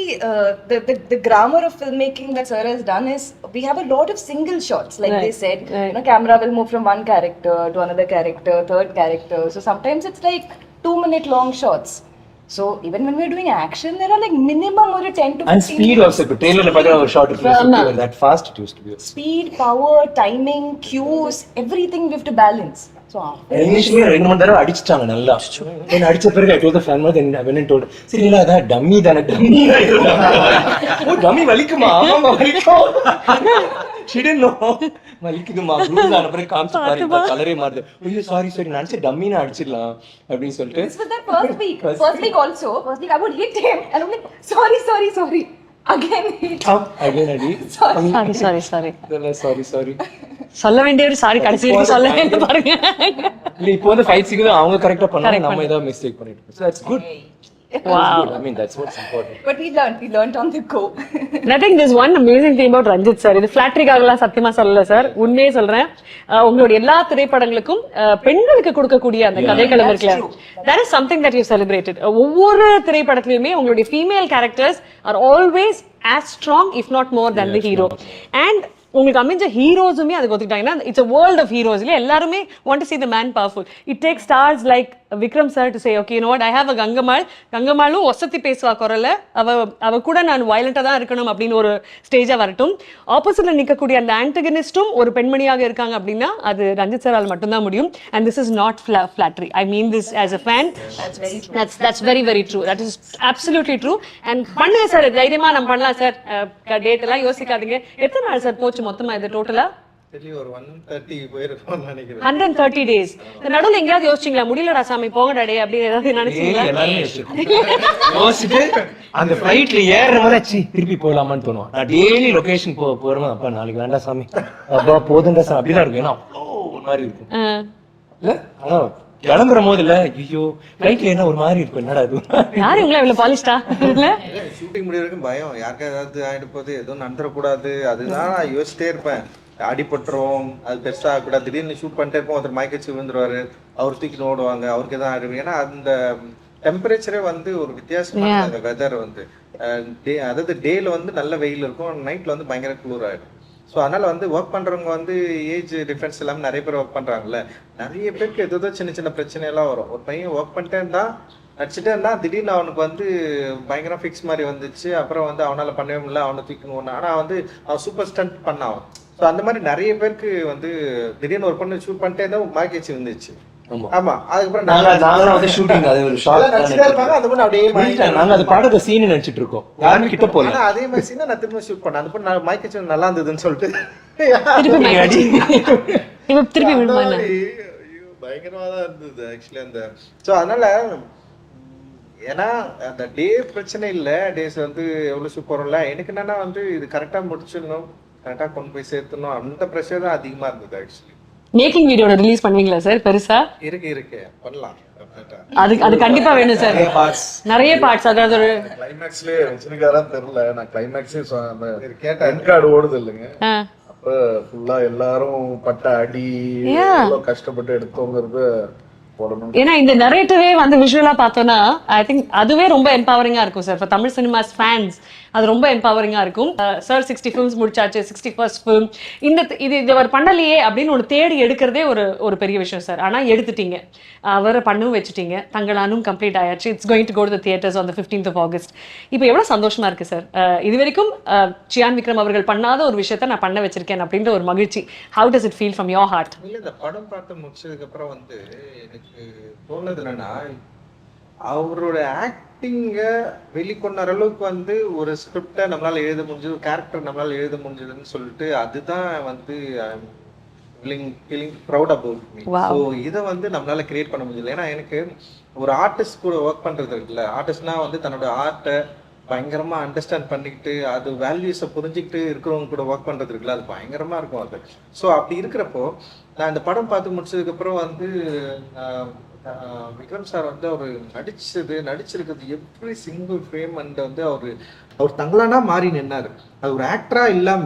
the grammar of filmmaking that sir has done is we have a lot of single shots, like they said. You know, camera will move from one character to another character, third character. So sometimes it's like 2-minute long shots. So even when we're doing action, there are like minimum or 10 to 15 and speed also. But trailer பார்த்தா ஒரு shot இருக்கு that fast it used to be. Speed, power, timing, cues, everything we have to balance. So initially 2 மணி நேரம் அடிச்சிட்டாங்க நல்லா என்ன அடிச்ச பிறகு I told the fan then I went and told சரி இல்ல அத டம்மி தான டம்மி ஓ டம்மி வலிக்குமா ஆமா வலிக்கும் she didn't know வலிக்குதுமா ப்ளூஸ் ஆன பிறகு காமிச்சு பாருங்க கலரே மாறுது ஐயோ சாரி நான் நினைச்சேன் டம்மி நான் அடிச்சிடலாம் அப்படினு சொல்லிட்டு this was that first week also I would hit him and I'm like sorry again hit அடி sorry சொல்ல வேண்டிய ஒரு சாரி கடைசி வரைக்கும் சொல்ல வேண்டும் பாருங்க இல்ல இப்போ வந்து ஃபைட் சீக்வென்ஸ் அவங்க கரெக்ட்டா பண்ணாங்க நம்ம ஏதாவது மிஸ்டேக் பண்ணிட்டோம் so that's good. Wow. I mean that's what's important. But we learned on the go. Nothing, there's one amazing thing about Ranjit sir. இது ஃபிளாட்டரிக்காகலாம் சத்தியமா சொல்லல சார், உண்மையே சொல்றேன். உங்களுடைய எல்லா திரைப்படங்களுக்கும் பெண்களுக்கு கொடுக்கக்கூடிய அந்த கதைக்களம் இருக்குல்ல, that is something that you celebrated. ஒவ்வொரு திரைப்படத்திலுமே உங்களுடைய female characters are always as strong if not more than the hero. And உங்களுக்கு அமைஞ்ச ஹீரோஸுமே அதுக்கு ஒத்துக்கிட்டாங்கன்னா it's a world of heroes இல்ல, எல்லாருமே want to see the man powerful. It takes stars like Vikram sir to say, okay, you know what, I have a கங்கம்மாளும் ஒசத்தி பேசுவா குரல்ல அவ கூட நான் வயலண்டா தான் இருக்கணும் அப்படின்னு ஒரு ஸ்டேஜா வரட்டும். ஆப்போசிட்ல நிக்கக்கூடிய அந்த ஆன்டகனிஸ்டும் ஒரு பெண்மணியாக இருக்காங்க அப்படின்னா அது ரஞ்சித் சாரால் மட்டும்தான் முடியும். And this is not flattery. I mean this as a fan. That's very very true. That is absolutely true. And பண்ணுங்க சார், தைரியமா நம்ம பண்ணலாம் சார். டேட் எல்லாம் யோசிக்காதீங்க. எத்தனை நாள் சார் போச்சு மொத்தமா இது டோட்டலா? ஒரு 130 போயிருக்கோம்னு நினைக்கிறேன். 130 days. இந்த நடுவுல எங்கயாவது யோசிச்சீங்களா முடியலடா சாமி போங்கடா டே அப்படி ஏதாவது நினைச்சீங்களா? யோசிச்சுட்டு அந்த ஃளைட்ல ஏறற மாதிரி திருப்பி போலாமான்னு தோணும். நான் டெய்லி லொகேஷன் போறேன், அப்பா நாளைக்கு வேண்டாம் சாமி அப்பா போதுண்டா சாமி அப்படிதான் இருக்கும். ஏன்னா அவ்வளோ மாதிரி இருக்கும் இல்ல, ஆனா கிளம்புற போது இல்ல ஐயோ ஃளைட்ல என்ன ஒரு மாதிரி இருக்கும், என்னடா இது யாரு உங்களை இவ்வளவு பாலிஷ்டா இல்ல? ஷூட்டிங் முடிய வரைக்கும் பயம், யாருக்கா ஏதாவது ஆயிட்டு போகுது, எதுவும் நடந்துடக்கூடாது, அதுதான் நான் யோசிச்சிட்டே இருப்பேன். அடிபட்டுரும், அது பெருசா ஆகக்கூடாது. திடீர்னு ஷூட் பண்ணிட்டே இருப்போம், ஒருத்தர் மயக்கச்சு விழுந்துருவாரு, அவர் தூக்கி ஓடுவாங்க, அவருக்கு எதாவது ஆயிடும். ஏன்னா அந்த டெம்பரேச்சரே வந்து ஒரு வித்தியாசமான அந்த வெதர் வந்து அதாவது டேல வந்து நல்ல வெயில் இருக்கும், நைட்ல வந்து பயங்கர குளிர் ஆயிடும். ஸோ அதனால வந்து ஒர்க் பண்றவங்க வந்து ஏஜ் டிஃபரன்ஸ் இல்லாமல் நிறைய பேர் ஒர்க் பண்றாங்கல்ல, நிறைய பேருக்கு ஏதோ சின்ன சின்ன பிரச்சனையெல்லாம் வரும். ஒரு பையன் ஒர்க் பண்ணிட்டே இருந்தா நடிச்சுட்டே இருந்தா திடீர்னு அவனுக்கு வந்து பயங்கரம் ஃபிக்ஸ் மாதிரி வந்துச்சு, அப்புறம் வந்து அவனால பண்ணவே முடியல, அவனை தூக்கணும். ஆனா வந்து அவன் சூப்பர் ஸ்டண்ட் பண்ணான். ஸோ அந்த மாதிரி நிறைய பேருக்கு வந்து திடீர்னு ஒரு பொண்ணு ஷூட் பண்ணிட்டே இருந்தா மயக்கச்சு வந்துச்சு. ஆமா, அதுக்கப்புறம் நாங்க வந்து ஷூட்டிங் அது ஒரு ஷார்ட் இருப்பாங்க, அந்த பொண்ணு அப்படியே நாங்க அது பாடத சீன் நினைச்சிட்டு இருக்கோம், யாருமே கிட்ட போல. அதே மாதிரி சீனை நான் திரும்ப ஷூட் பண்ணேன், அந்த பொண்ணு மயக்கச்சு நல்லா இருந்ததுன்னு சொல்லிட்டு திருப்பி பயங்கரமா தான் இருந்தது ஆக்சுவலி அந்த. ஸோ அதனால ஏன்னா அந்த டே பிரச்சனை இல்லை, டேஸ் வந்து எவ்வளோ ஷூட் போகிறோம்ல, எனக்கு என்னன்னா வந்து இது கரெக்டாக முடிச்சிடணும், கரெக்டா கொண்டு போய் சேர்த்தணும், அந்த ப்ரெஷர் தான் அதிகமா இருந்தது ஆக்சுவலி. மேக்கிங் வீடியோட ரிலீஸ் பண்ணுவீங்களா சார் பெருசா? இருக்கு பண்ணலாம். அது கண்டிப்பா வேணும் சார். நிறைய பார்ட்ஸ், அதாவது ஒரு கிளைமேக்ஸ்லயே வச்சிருக்காரான்னு தெரியல. நான் கிளைமேக்ஸே கேட்டேன், கார்டு ஓடுது இல்லைங்க, அப்ப ஃபுல்லா எல்லாரும் பட்ட அடி எவ்வளவு கஷ்டப்பட்டு எடுத்தோங்கிறது போடணும். ஏன்னா இந்த நரேட்டிவே வந்து விஷுவலா பார்த்தோம்னா ஐ திங்க் அதுவே ரொம்ப எம்பவரிங்கா இருக்கும் sir. For Tamil cinemas fans அது ரொம்ப எம்பவரிங்கா இருக்கும். சார் 60 ஃபிலிம்ஸ் முடிச்சாச்சு, 61st ஃபிலிம், இது அவர் பண்ணலையே அப்படின்னு ஒன்று தேடி எடுக்கிறதே ஒரு பெரிய விஷயம் சார். ஆனா எடுத்துட்டீங்க, அவரை பண்ணவும் வச்சுட்டீங்க, தங்களானும் கம்ப்ளீட் ஆயாச்சு. It's going to go to the theatres on the 15th of August. இப்போ எவ்வளவு சந்தோஷமா இருக்கு சார். இது வரைக்கும் சியான் விக்ரம் அவர்கள் பண்ணாத ஒரு விஷயத்த நான் பண்ண வச்சிருக்கேன் அப்படின்ற ஒரு மகிழ்ச்சி. How does it feel from your heart? இல்ல, இந்த படம் பார்த்து முடிச்சதுக்கு அப்புறம் வந்து எனக்கு தோணுது என்னன்னா, அவரோட ஆக்டிங்க வெளிக்கொண்ட அளவுக்கு வந்து ஒரு ஸ்கிரிப்டை நம்மளால எழுத முடிஞ்சது, ஒரு கேரக்டர் நம்மளால எழுத முடிஞ்சதுன்னு சொல்லிட்டு அதுதான் வந்து feeling proud about me. So இதை வந்து நம்மளால கிரியேட் பண்ண முடியல. ஏன்னா எனக்கு ஒரு ஆர்டிஸ்ட் கூட ஒர்க் பண்றது இருக்குல்ல, ஆர்டிஸ்ட்னா வந்து தன்னோட ஆர்ட்டை பயங்கரமா அண்டர்ஸ்டாண்ட் பண்ணிக்கிட்டு அது வேல்யூஸை புரிஞ்சுக்கிட்டு இருக்கிறவங்க கூட ஒர்க் பண்றது இருக்குல்ல, அது பயங்கரமா இருக்கும் அது. ஸோ அப்படி இருக்கிறப்போ நான் இந்த படம் பார்த்து முடிச்சதுக்கு அப்புறம் வந்து விக்ரம் சார் வந்து அவர் நடிச்சிருக்கிறது எவ்ரி சிங்கிள் ஃப்ரேம் அண்ட் வந்து அவர் தங்கலானா மாறி நின்னாரு. அது ஒரு ஆக்டரா இல்லாம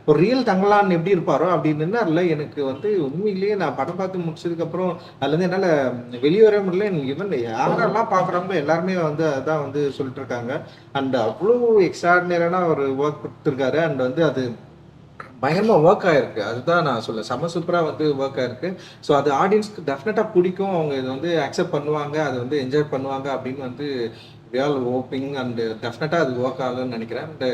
ஒரு ரியல் தங்கலான் எப்படி இருப்பாரோ அப்படி நின்னார்ல. எனக்கு வந்து உண்மையிலேயே நான் படம் பார்த்து முடிச்சதுக்கு அப்புறம் அதுல இருந்து என்னால வெளியே வர முடியல. ஈவன் யாரெல்லாம் பாக்குறாங்களோ எல்லாருமே வந்து அதான் வந்து சொல்லிட்டு இருக்காங்க. அண்ட் அவ்வளோ எக்ஸ்ட்ராடினரியான ஒரு ஒர்க் கொடுத்துருக்காரு. அண்ட் வந்து அது பயங்கரமா ஒர்க் ஆயிருக்கு. அதுதான் நான் சொல்ல, செம்ம சூப்பரா வந்து ஒர்க் ஆயிருக்கு. ஸோ அது ஆடியன்ஸ்க்கு டெஃபினட்டா பிடிக்கும், அவங்க இதை வந்து அக்செப்ட் பண்ணுவாங்க, அதை வந்து என்ஜாய் பண்ணுவாங்க அப்படின்னு வந்து we all hoping and டெஃபினட்டா அது ஒர்க் ஆகும்னு நினைக்கிறேன். அண்ட்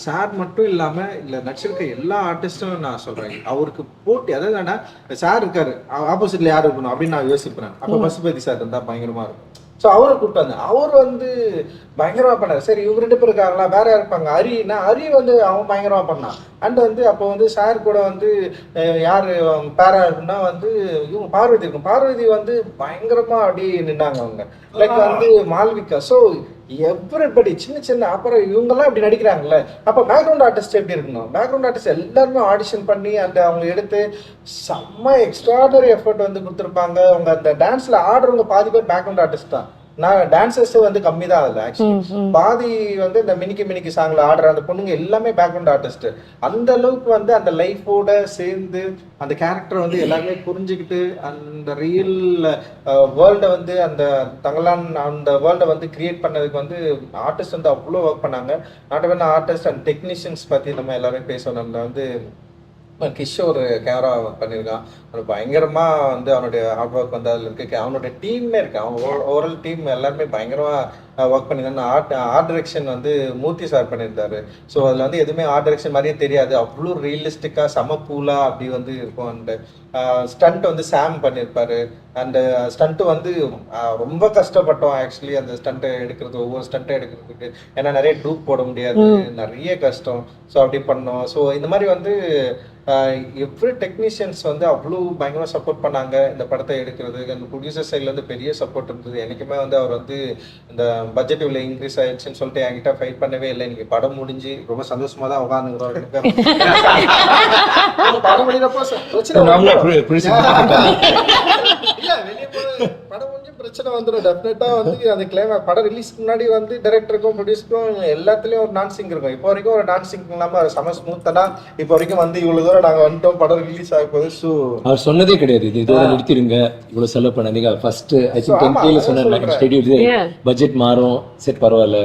சார் மட்டும் இல்லாம இல்ல நடிச்சிருக்க எல்லா ஆர்டிஸ்டும் நான் சொல்றேன், அவருக்கு போட்டி. அதாவது சார் இருக்காரு, ஆப்போசிட்ல யார் இருக்கணும் அப்படின்னு நான் யோசிப்பேன். அப்ப பசுபதி சார் இருந்தா பயங்கரமா இருக்கும். ஸோ அவரை கூப்பிட்டாங்க, அவர் வந்து பயங்கரமா பண்ணாரு. சரி இவங்க 2 பேர் இருக்காங்களா, வேற இருப்பாங்க ஹரி வந்து அவன் பயங்கரமா பண்ணான். அண்ட் வந்து அப்போ வந்து சார் கூட வந்து யாரு பேரா இருக்குன்னா வந்து இவங்க பார்வதி இருக்கும். பார்வதி வந்து பயங்கரமா அப்படி நின்னாங்க அவங்க, லைக் வந்து மால்விகா. ஸோ எவ்ரிபடி சின்ன அப்புறம் இவங்கெல்லாம் இப்படி நடிக்கிறாங்கல்ல, அப்போ பேக்ரவுண்ட் ஆர்டிஸ்ட் எப்படி இருக்கணும்? பேக்ரவுண்ட் ஆர்டிஸ்ட் எல்லாருமே ஆடிஷன் பண்ணி அந்த அவங்க எடுத்து செம்ம எக்ஸ்ட்ராடனரி எஃபர்ட் வந்து கொடுத்துருப்பாங்க. அவங்க அந்த டான்ஸ்ல ஆடுறவங்க பாதி பேர் பேக்ரவுண்ட் ஆர்டிஸ்ட் தான். நான் டான்சர்ஸ் வந்து கம்மி தான் அதில் ஆக்சுவலி. பாதி வந்து இந்த மினிக்கி சாங்ல ஆடுற அந்த பொண்ணுங்க எல்லாமே பேக்ரவுண்ட் ஆர்டிஸ்ட். அந்த அளவுக்கு வந்து அந்த லைஃபோட சேர்ந்து அந்த கேரக்டர் வந்து எல்லாருமே புரிஞ்சுக்கிட்டு அந்த ரியல் வேர்ல்டை வந்து அந்த தங்கலான் அந்த வேர்ல்டை வந்து கிரியேட் பண்ணதுக்கு வந்து ஆர்டிஸ்ட் வந்து அவ்வளோ ஒர்க் பண்ணாங்க. Not only artist and technicians பற்றி நம்ம எல்லாருமே பேசணும். நம்ம வந்து கிஷோர் கேமரா பண்ணியிருக்கான், அவனுக்கு பயங்கரமா வந்து அவனுடைய ஹார்ட் ஒர்க் வந்து அதில் இருக்கு. அவனுடைய டீமே இருக்கு, அவன் ஓவரால் டீம் எல்லாருமே பயங்கரமா ஒர்க் பண்ணியிருந்தாங்க. ஆர்ட் டைரக்ஷன் வந்து மூர்த்தி சார் பண்ணியிருந்தாரு. ஸோ அதில் வந்து எதுவுமே ஆர்ட் டைரக்ஷன் மாதிரியே தெரியாது, அவ்வளோ ரியலிஸ்டிக்கா சமப்பூலா அப்படி வந்து இருக்கும். அண்ட் ஸ்டண்ட் வந்து சாம் பண்ணியிருப்பாரு. அண்ட் ஸ்டண்ட்டு வந்து ரொம்ப கஷ்டப்பட்டோம் ஆக்சுவலி அந்த ஸ்டண்ட்டை எடுக்கிறது, ஒவ்வொரு ஸ்டண்ட்டை எடுக்கிறதுக்கு. ஏன்னா நிறைய டூப் போட முடியாது, நிறைய கஷ்டம். ஸோ அப்படி பண்ணோம். ஸோ இந்த மாதிரி வந்து எவ்ரி டெக்னீஷியன்ஸ் வந்து அவ்வளோ பயங்கரமாக சப்போர்ட் பண்ணாங்க இந்த படத்தை எடுக்கிறதுக்கு. அந்த ப்ரொடியூசர் சைட்லேருந்து பெரிய சப்போர்ட் இருந்தது. எனக்குமே வந்து அவர் வந்து இந்த பட்ஜெட் இவ்வளோ இன்க்ரீஸ் ஆயிடுச்சுன்னு சொல்லிட்டு என்கிட்ட ஃபைட் பண்ணவே இல்லை. இன்னைக்கு படம் முடிஞ்சு ரொம்ப சந்தோஷமா தான் உட்காந்துங்கிறோம். படம் முடிஞ்சப்போ வெளியே போய் படம் முடிஞ்சு பிரச்சனை வந்துடும் டெஃபினட்டா. வந்து அந்த படம் ரிலீஸ்க்கு முன்னாடி வந்து டைரக்டருக்கும் ப்ரொடியூசருக்கும் எல்லாத்துலயும் ஒரு நான் சிங்க் இருக்கும். இப்போ வரைக்கும் ஒரு நான் சிங்க் இல்லாம செம ஸ்மூத்தனா இப்போ வரைக்கும் வந்து இவ்வளவு தூரம் நாங்க வந்துட்டோம், படம் ரிலீஸ் ஆக போகுது. ஸோ அவர் சொன்னதே கிடையாது இதோட நிறுத்திடுங்க, இவ்வளவு செலவு பண்ணாதீங்க. ஃபர்ஸ்ட் ஐ திங்க் 10K சொன்னாங்க, பட்ஜெட் மாறும், செட் பரவாயில்ல.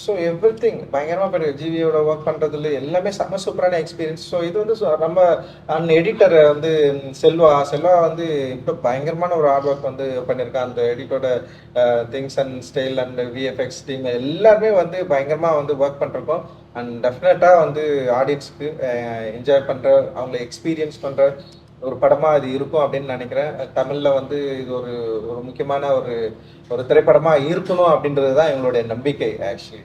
ஸோ எவ்ரிதிங் பயங்கரமா பெரிய ஜிவியோட ஒர்க் பண்றதுல எல்லாமே செம்ம சூப்பரான எக்ஸ்பீரியன்ஸ். ஸோ இது வந்து நம்ம எடிட்டர் வந்து செல்வா வந்து இப்போ பயங்கரமான ஒரு ஹார்ட் ஒர்க் வந்து பண்ணியிருக்கான். அந்த எடிட்டோட things and style and VFX team எல்லாருமே வந்து பயங்கரமா வந்து ஒர்க் பண்ணிருக்கோம். அண்ட் டெஃபினட்டா வந்து ஆடியன்ஸ்க்கு என்ஜாய் பண்ற, அவங்களை எக்ஸ்பீரியன்ஸ் பண்ற ஒரு படமா இது இருக்கும் அப்படின்னு நினைக்கிறேன். தமிழ்ல வந்து இது ஒரு முக்கியமான ஒரு திரைப்படமா இருக்கணும் அப்படின்றது தான் எங்களுடைய நம்பிக்கை ஆக்சுவலி.